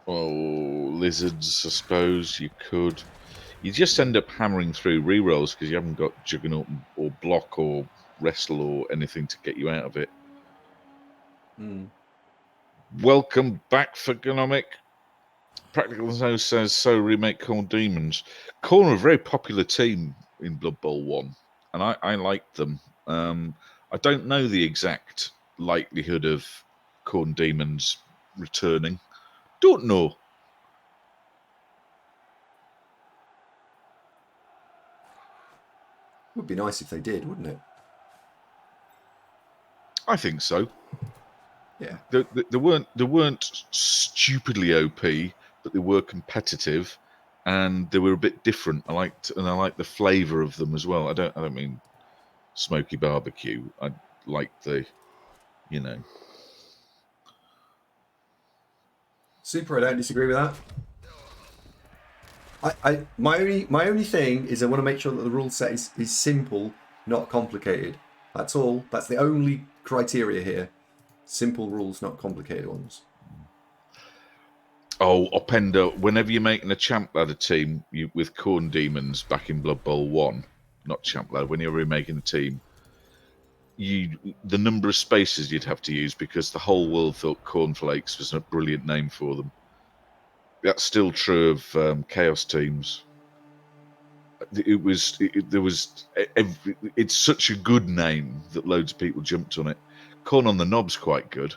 B: Oh, lizards, I suppose you could. You just end up hammering through rerolls because you haven't got Juggernaut or block or wrestle or anything to get you out of it. Welcome back, Fagonomic. Practical Nose says, so remake Khorne Demons. Khorne are a very popular team in Blood Bowl 1, and I like them. I don't know the exact likelihood of Khorne Demons returning. Don't know.
A: Would be nice if they did, wouldn't it?
B: I think so.
A: Yeah.
B: They weren't stupidly OP, but they were competitive, and they were a bit different. I liked the flavour of them as well. I don't mean smoky barbecue. I like the, you know.
A: Super, I don't disagree with that. My only thing is I want to make sure that the rule set is simple, not complicated. That's all. That's the only criteria here. Simple rules, not complicated ones.
B: Oh, Openda, whenever you're making a champ ladder team with Khorne Demons back in Blood Bowl 1, not champ ladder, whenever you're making a team, the number of spaces you'd have to use, because the whole world thought Cornflakes was a brilliant name for them. That's still true of Chaos teams. It's such a good name that loads of people jumped on it. Khorne on the Knob's quite good.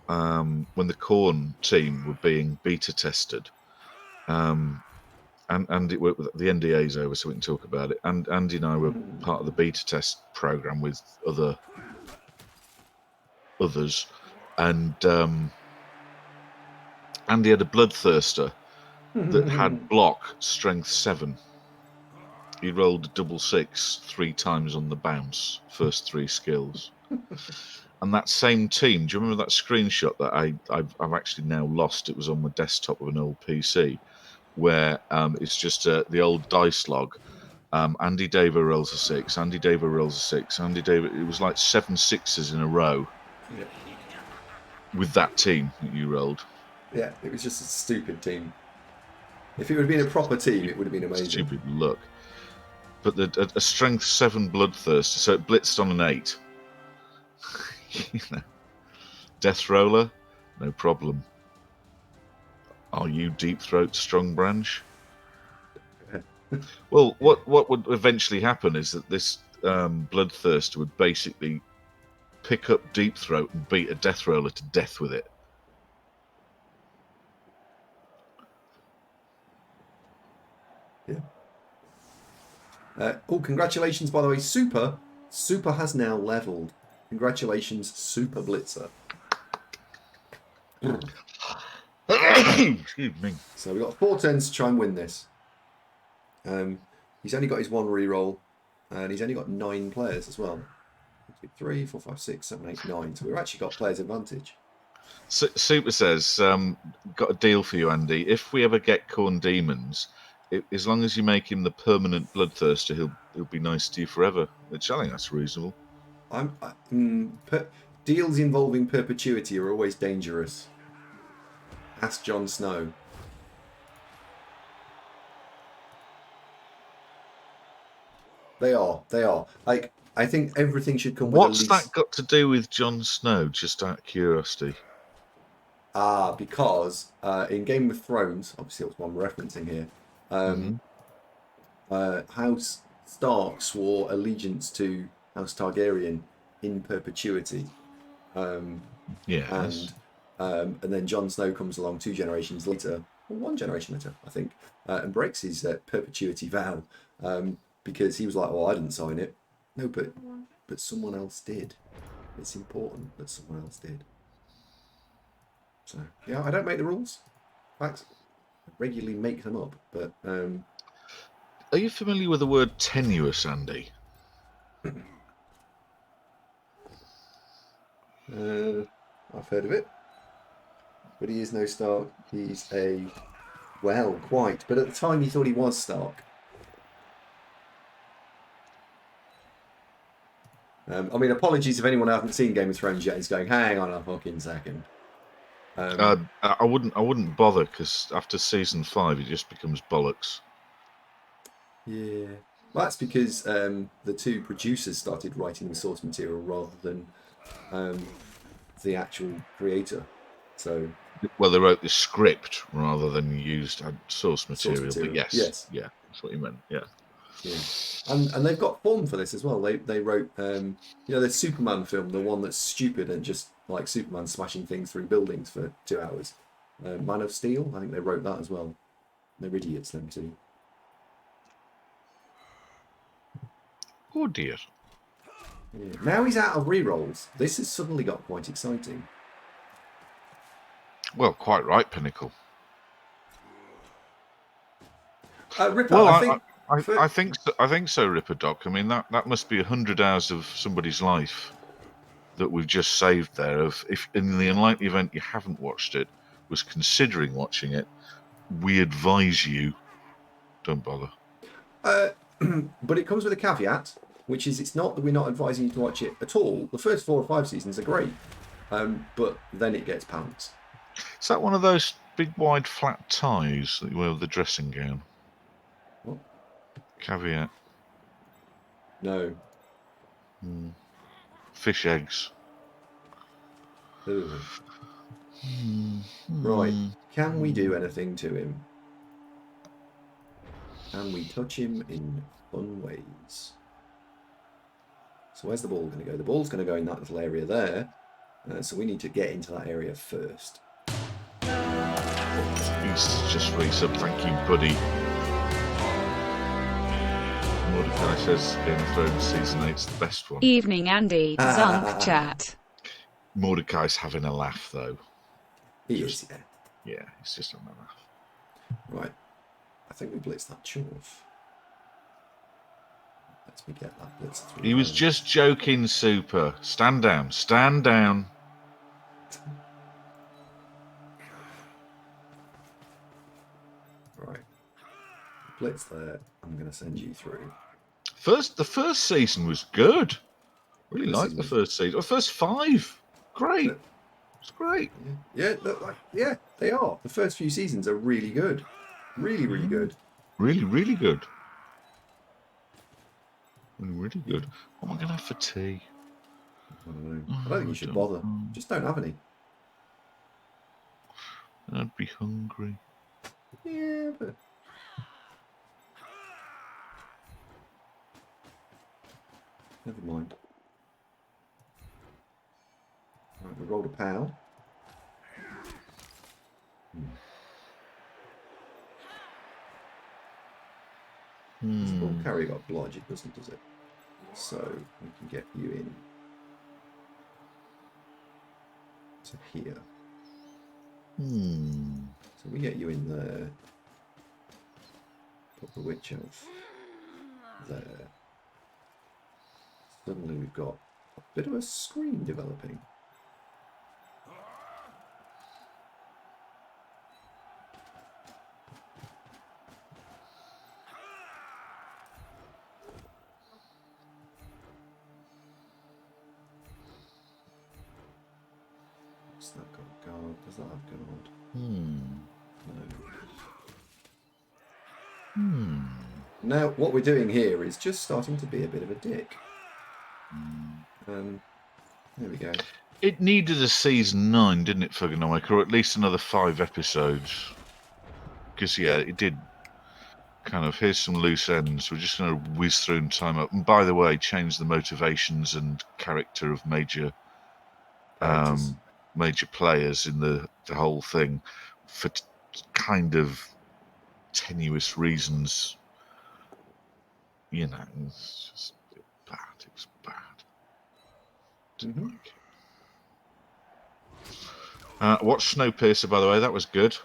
B: when the Corn team were being beta tested, and it worked with the NDA's over, so we can talk about it. And Andy and I were part of the beta test program with others, and Andy had a bloodthirster that had block strength 7. He rolled a double 6 3 times on the bounce, first 3 skills. And that same team, do you remember that screenshot that I've actually now lost? It was on my desktop of an old PC, where it's just the old dice log. AndyDavo rolls a 6, AndyDavo rolls a 6, AndyDavo. It was like 7 6s in a row
A: Yeah.
B: with that team that you rolled.
A: Yeah, it was just a stupid team. If it would have been a proper team, it would have been amazing.
B: Stupid look. But a strength 7 bloodthirster, so it blitzed on an 8. Death roller, no problem. Are you deep throat strong branch? Well, what would eventually happen is that this bloodthirster would basically pick up deep throat and beat a death roller to death with it.
A: Yeah. Congratulations, by the way, Super. Super has now leveled. Congratulations, Super Blitzer.
B: Excuse me.
A: So we've got 4 turns to try and win this. He's only got his 1 reroll, and he's only got 9 players as well. 3, 4, 5, 6, 7, 8, 9. So we've actually got players' advantage.
B: Super says, got a deal for you, Andy. If we ever get Corn Demons, as long as you make him the permanent bloodthirster, he'll be nice to you forever. Which I think that's reasonable.
A: Deals involving perpetuity are always dangerous. Ask Jon Snow. They are. Like, I think everything should come with
B: What's that got to do with Jon Snow, just out of curiosity?
A: Because in Game of Thrones, obviously that's what I'm referencing here, House Stark swore allegiance to House Targaryen in perpetuity.
B: Yes.
A: And then Jon Snow comes along 2 generations later, or 1 generation later, I think, and breaks his perpetuity vow because he was like, "Well, I didn't sign it." No, but someone else did. It's important that someone else did. So yeah, I don't make the rules. In fact, I regularly make them up. But
B: are you familiar with the word tenuous, Andy?
A: I've heard of it. But he is no Stark. He's quite. But at the time, he thought he was Stark. I mean, apologies if anyone who hasn't seen Game of Thrones yet is going, hang on a fucking second.
B: I wouldn't bother, because after season 5, it just becomes bollocks.
A: Yeah. Well, that's because the 2 producers started writing the source material rather than the actual creator. So.
B: Well, they wrote the script rather than used source material. But yes, yeah, that's what you meant. Yeah.
A: Yeah, and they've got form for this as well. They wrote the Superman film, the one that's stupid and just like Superman smashing things through buildings for 2 hours. Man of Steel, I think they wrote that as well. They're idiots, them too.
B: Oh dear.
A: Yeah. Now he's out of rerolls. This has suddenly got quite exciting.
B: Well, quite right, Pinnacle.
A: Ripper,
B: well,
A: I
B: think so, Ripper Doc. I mean, that must be 100 hours of somebody's life that we've just saved there. Of if in the unlikely event you haven't watched it, was considering watching it, we advise you don't bother.
A: But it comes with a caveat, which is it's not that we're not advising you to watch it at all. The first 4 or 5 seasons are great, but then it gets pants.
B: Is that one of those big, wide, flat ties that you wear with the dressing gown?
A: What?
B: Caveat.
A: No.
B: Fish eggs.
A: Right. Can we do anything to him? Can we touch him in fun ways? So where's the ball going to go? The ball's going to go in that little area there. So we need to get into that area first.
B: He's just raised up. Thank you, buddy. Mordecai says Game of Thrones Season 8's the best one.
C: Evening, Andy. Zunk chat.
B: Mordecai's having a laugh, though.
A: He is, yeah.
B: Yeah, he's just having a laugh.
A: Right. I think we blitzed that Chorf. Let me get that blitz through.
B: He was just joking, Super. Stand down. Stand down.
A: Right. Blitz there. I'm going to send you through.
B: The first season was good. Really liked the first season. The first 5. Great. It's great.
A: Yeah, yeah, they are. The first few seasons are really good. Really, really good.
B: Really, really good. Really good. What am I going to have for tea?
A: I don't know. I don't think you should bother. Just don't have any.
B: I'd be hungry.
A: Yeah, but... Never mind. Right, we rolled a POW. Well, carry got blodge, it doesn't, does it? So we can get you in to here. So we get you in there. Put the witch elf there. Suddenly we've got a bit of a screen developing. What's that got? Guard? Does that have guard? No. Now, what we're doing here is just starting to be a bit of a dick. There we go.
B: It needed a season 9, didn't it, Fuganomic? Or at least another 5 episodes. Because, yeah, it did kind of, here's some loose ends. We're just going to whiz through and time up. And by the way, change the motivations and character of major players in the whole thing for kind of tenuous reasons. You know, it's just bad. It was bad. Didn't like it. Watch Snowpiercer, by the way. That was good.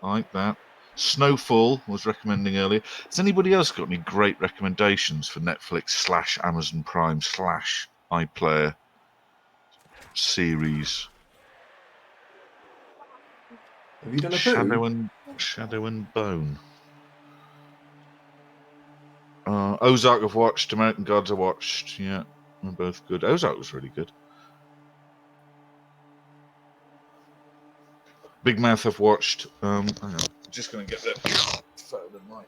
B: I like that. Snowfall was recommending earlier. Has anybody else got any great recommendations for Netflix / Amazon Prime / iPlayer series?
A: Have you done a
B: Shadow and Bone. Ozark I've watched. American Gods I watched. Yeah, they're both good. Ozark was really good. Big Mouth I've watched. Hang on. I'm just going to get the phone and mic.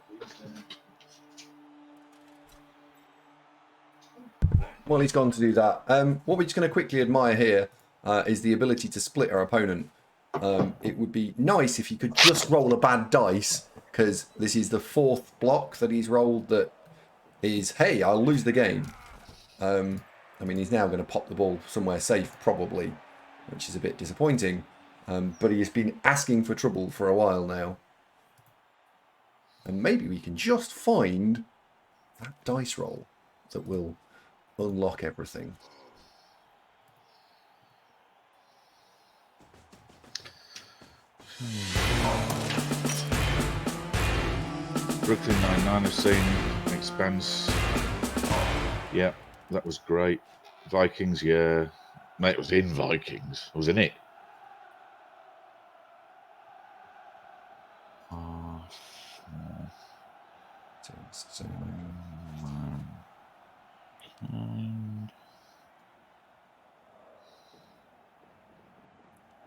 A: While he's gone to do that, what we're just going to quickly admire here is the ability to split our opponent. It would be nice if you could just roll a bad dice, because this is the 4th block that he's rolled that is, hey, I'll lose the game. I mean, he's now going to pop the ball somewhere safe, probably, which is a bit disappointing. But he has been asking for trouble for a while now. And maybe we can just find that dice roll that will unlock everything.
B: Brooklyn Nine-Nine I've seen. Expanse. Yeah, that was great. Vikings, yeah. Mate, it was in Vikings. I was in it.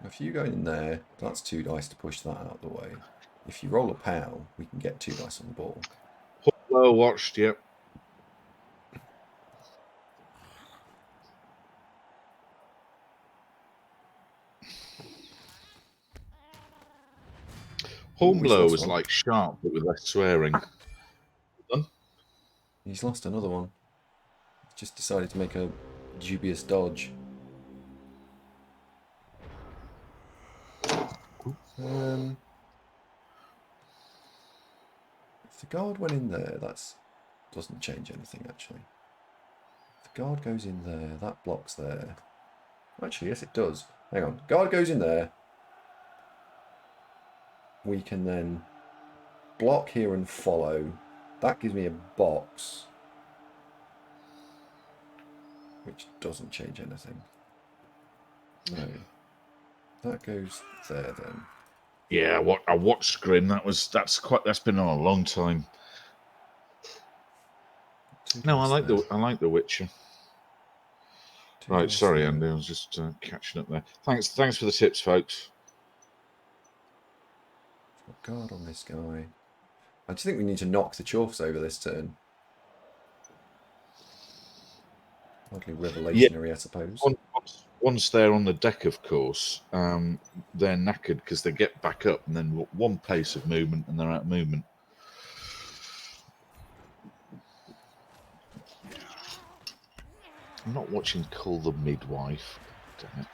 A: If you go in there, that's 2 dice to push that out of the way. If you roll a POW, we can get 2 dice on the ball.
B: Well watched, yep. Hornblower was like Sharp, but with less swearing.
A: He's lost another one. He's just decided to make a dubious dodge. If the guard went in there, that doesn't change anything, actually. If the guard goes in there, that blocks there. Actually, yes, it does. Hang on. Guard goes in there. We can then block here and follow. That gives me a box, which doesn't change anything. No. That goes there then.
B: Yeah, I watched Grim. That's been on a long time. No, I like the Witcher. Right, sorry, Andy. I was just catching up there. Thanks for the tips, folks.
A: Guard on this guy. I just think we need to knock the Chorfs over this turn. Hardly revelationary, I suppose.
B: Once they're on the deck, of course, they're knackered because they get back up and then one pace of movement and they're out of movement. I'm not watching Call the Midwife. Damn it.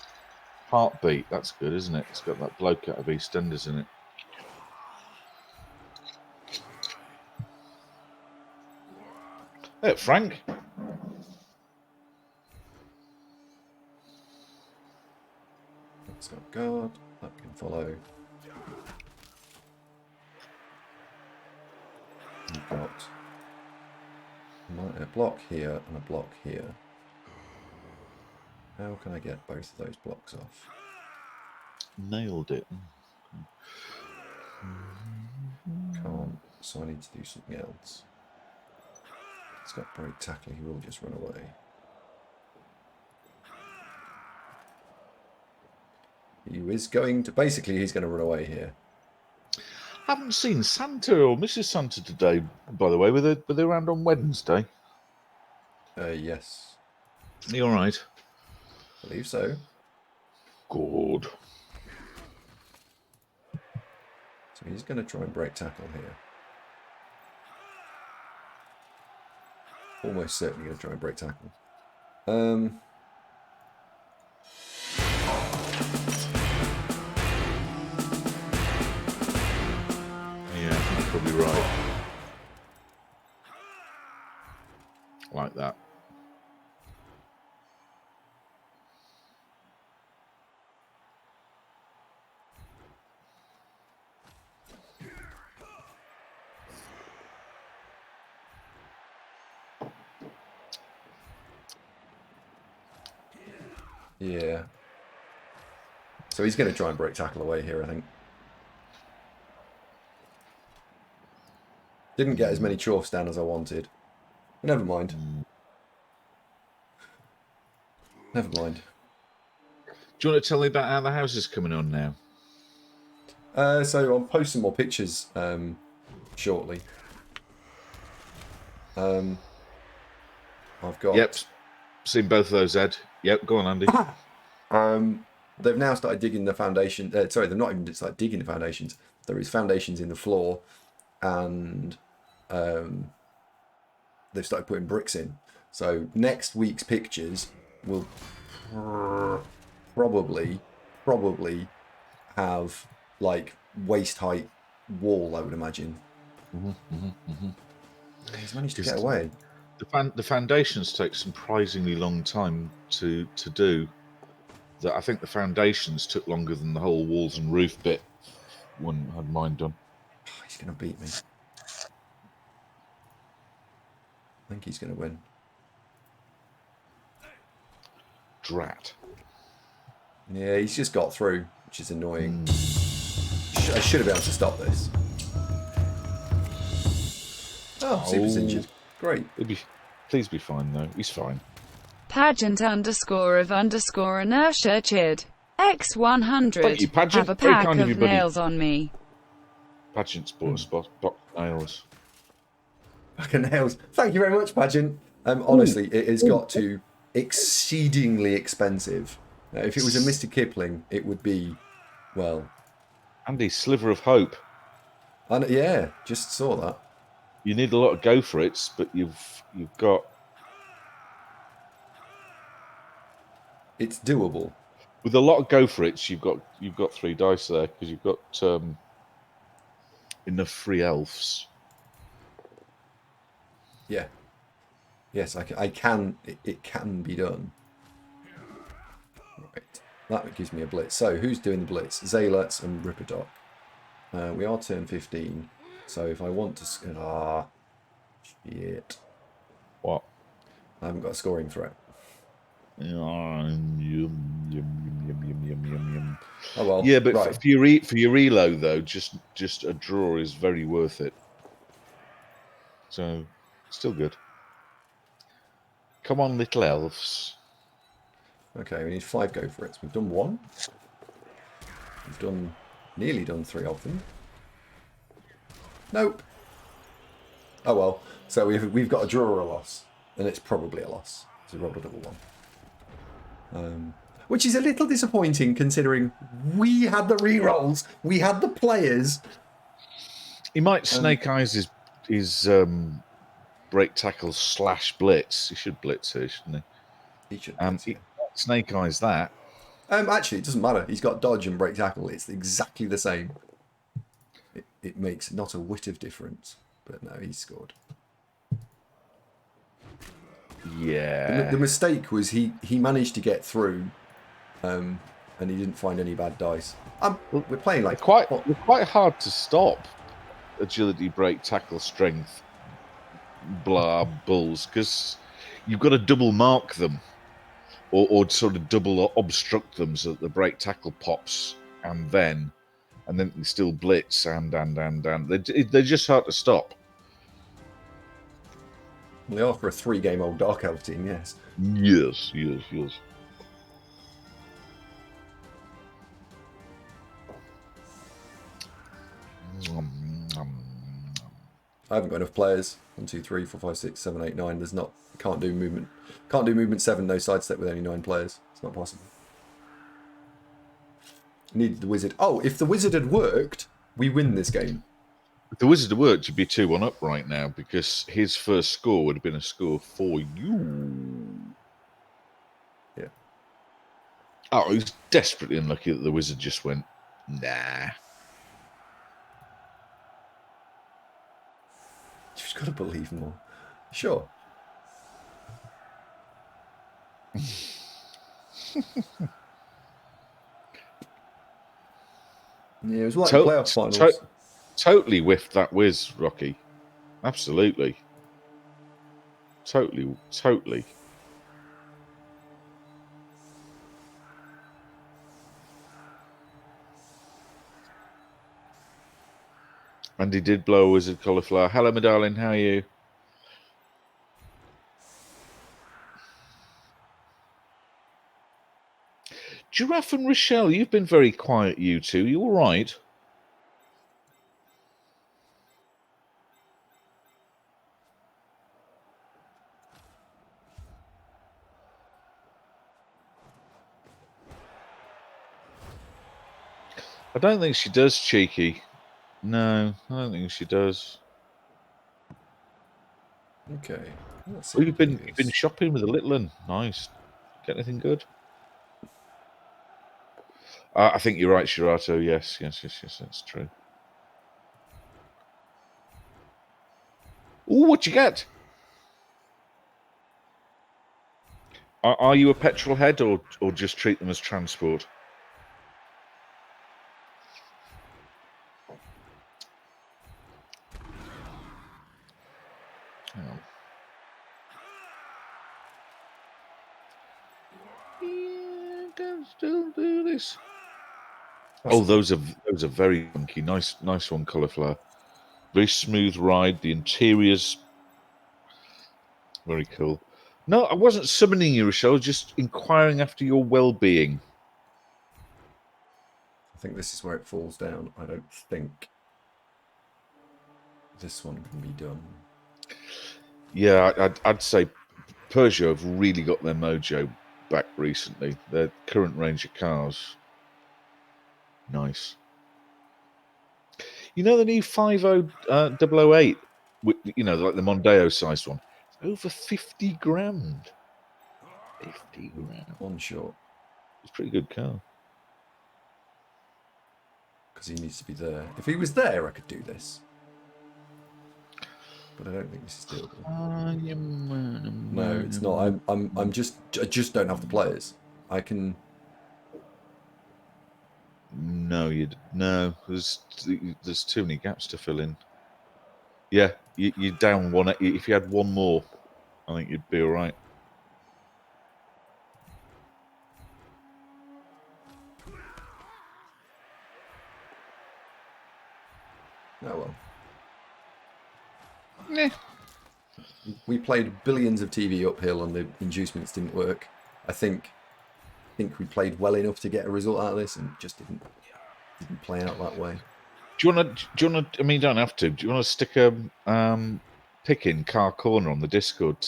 B: Heartbeat, that's good, isn't it? It's got that bloke out of EastEnders in it. Hey, Frank.
A: That's got guard. That can follow. You've got a block here and a block here. How can I get both of those blocks off?
B: Nailed it.
A: Can't, so I need to do something else. It's got break tackle, he will just run away. He is going to, basically he's going to run away here.
B: Haven't seen Santa or Mrs. Santa today, by the way. Were they around on Wednesday?
A: Yes.
B: Are you all right?
A: I believe so.
B: Good.
A: So he's going to try and break tackle here. Almost certainly going to try and break tackle.
B: Yeah, I think you're probably right. Like that.
A: Yeah. So he's going to try and break tackle away here, I think. Didn't get as many Chorfs down as I wanted. Never mind. Never mind.
B: Do you want to tell me about how the house is coming on now?
A: So I'll post some more pictures shortly. I've got...
B: Yep. Seen both of those, Ed. Yep, go on, Andy.
A: They've now started digging the foundation. Sorry, they've not even started digging the foundations. There is foundations in the floor, and they've started putting bricks in. So next week's pictures will probably have like waist height wall, I would imagine. He's managed to get away.
B: The foundations take surprisingly long time to do. That I think the foundations took longer than the whole walls and roof bit when I had mine done.
A: He's going to beat me. I think he's going to win.
B: Drat.
A: Yeah, he's just got through, which is annoying. I should have been able to stop this. Oh, Super's injured. Great.
B: Please be fine, though. He's fine.
C: Pageant _of _inertia chid. X100.
B: Thank you, Pageant.
C: Have a
B: Very
C: pack
B: kind
C: of
B: of you, buddy.
C: nails on me.
B: Pageant's bought a spot box of nails.
A: Pack of nails. Thank you very much, Pageant. Honestly, it has got to exceedingly expensive. If it was a Mr. Kipling, it would be, well...
B: Andy, sliver of hope.
A: Yeah, just saw that.
B: You need a lot of go for it, but you've got...
A: It's doable.
B: With a lot of go for it, you've got 3 dice there because you've got enough free elves.
A: Yeah. Yes, I can. It can be done. Right. That gives me a blitz. So who's doing the blitz? Zealots and Ripperdoc. We are turn 15. So if I want to... shit.
B: What?
A: I haven't got a scoring threat. Oh well.
B: Yeah, but
A: right.
B: for your reload though, just a draw is very worth it. So still good. Come on, little elves.
A: Okay, we need 5 go for it. We've done 1. We've nearly done 3 of them. Nope. Oh well. So we've got a draw or a loss, and it's probably a loss. So we rolled a double 1. Which is a little disappointing considering we had the re-rolls, we had the players.
B: He might snake eyes his break tackle / blitz. He should blitz here, shouldn't he?
A: He should blitz, yeah.
B: Snake eyes that.
A: Actually, it doesn't matter. He's got dodge and break tackle. It's exactly the same. It makes not a whit of difference. But no, he scored.
B: Yeah.
A: The mistake was he managed to get through, and he didn't find any bad dice. We're playing like
B: They're quite hard to stop. Agility, break, tackle, strength, blah bulls, because you've got to double mark them, or sort of double obstruct them so that the break tackle pops, and then they still blitz and they're just hard to stop.
A: They are for a 3-game-old Dark Elf team, yes.
B: Yes.
A: I haven't got enough players. 1, 2, 3, 4, 5, 6, 7, 8, 9. There's not. Can't do movement. Can't do movement 7. No sidestep with only 9 players. It's not possible. Needed the wizard. Oh, if the wizard had worked, we win this game.
B: If the wizard had worked, you'd be 2-1 up right now because his first score would have been a score for you.
A: Yeah.
B: Oh, he was desperately unlucky that the wizard just went, nah.
A: You've just got to believe more. Sure. Yeah, it was like the playoff finals.
B: Totally whiffed that whiz, Rocky. Absolutely. Totally. And he did blow a wizard cauliflower. Hello, my darling. How are you? Giraffe and Rochelle, you've been very quiet, you two. You all right? I don't think she does, Cheeky. No, I don't think she does.
A: Okay.
B: Oh, you've been shopping with the little one. Nice. Get anything good? I think you're right, Shirato. Yes, that's true. Ooh, what you get? Are you a petrol head or just treat them as transport? Hang on. Yeah, can still do this. Oh, those are very funky. Nice one, cauliflower. Very smooth ride. The interior's very cool. No, I wasn't summoning you, Rochelle. Just inquiring after your well-being.
A: I think this is where it falls down. I don't think this one can be done.
B: Yeah, I'd say Peugeot have really got their mojo back recently. Their current range of cars. Nice. You know the new 50008? You know, like the Mondeo-sized one? Over 50 grand. 50 grand.
A: One short.
B: It's a pretty good car.
A: Because he needs to be there. If he was there, I could do this. But I don't think this is doable. No, it's not. I just don't have the players. I can.
B: No, there's too many gaps to fill in. Yeah, you're down one. If you had one more, I think you'd be all right.
A: Oh well.
B: Yeah.
A: We played billions of TV uphill and the inducements didn't work. I think we played well enough to get a result out of this and it just didn't play out that way.
B: Do you want to? I mean, you don't have to. Do you want to stick a pick in car corner on the Discord,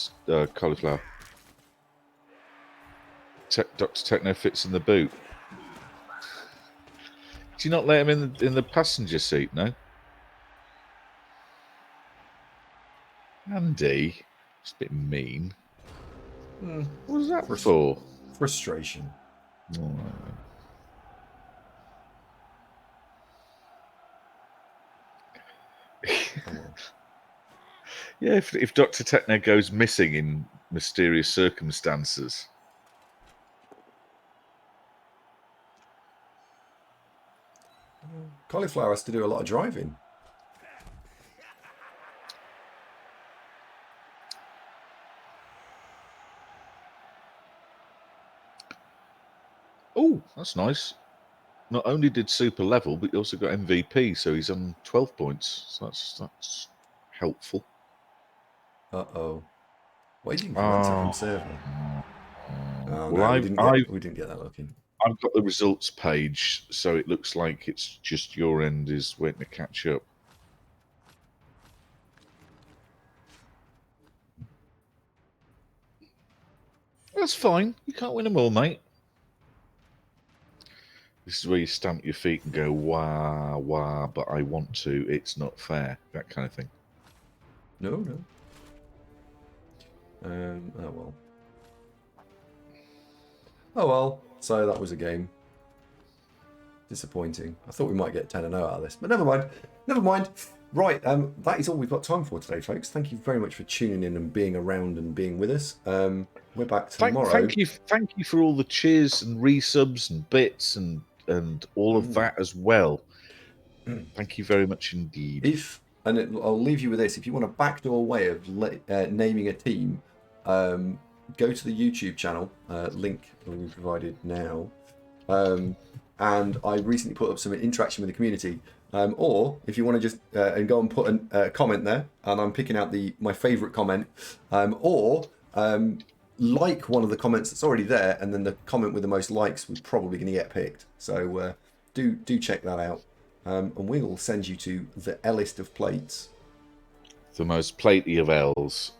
B: cauliflower? Dr. Techno fits in the boot. Do you not let him in the passenger seat? No. Andy, it's a bit mean. What was that for?
A: Frustration.
B: Oh. Yeah, if Dr. Techno goes missing in mysterious circumstances.
A: Cauliflower has to do a lot of driving.
B: Oh, that's nice. Not only did super level, but he also got MVP, so he's on 12 points. So that's helpful.
A: Uh-oh. Waiting for answer from server. Oh,
B: well,
A: no, we didn't get that lucky.
B: I've got the results page, so it looks like it's just your end is waiting to catch up. That's fine. You can't win them all, mate. This is where you stamp your feet and go, wah, wah, but I want to. It's not fair. That kind of thing.
A: No. Oh, well. Oh, well. So that was a game. Disappointing. I thought we might get 10-0 out of this, but never mind. Never mind. Right, that is all we've got time for today, folks. Thank you very much for tuning in and being around and being with us. We're back tomorrow.
B: Thank you for all the cheers and resubs and bits and all of that as well. Thank you very much indeed.
A: I'll leave you with this. If you want a backdoor way of naming a team, go to the YouTube channel. Link will be provided now. And I recently put up some interaction with the community. Or if you want to just and go and put a comment there, and I'm picking out my favourite comment, or like one of the comments that's already there, and then the comment with the most likes was probably going to get picked. So do check that out, and we will send you to the L-list of plates.
B: The most platey of L's.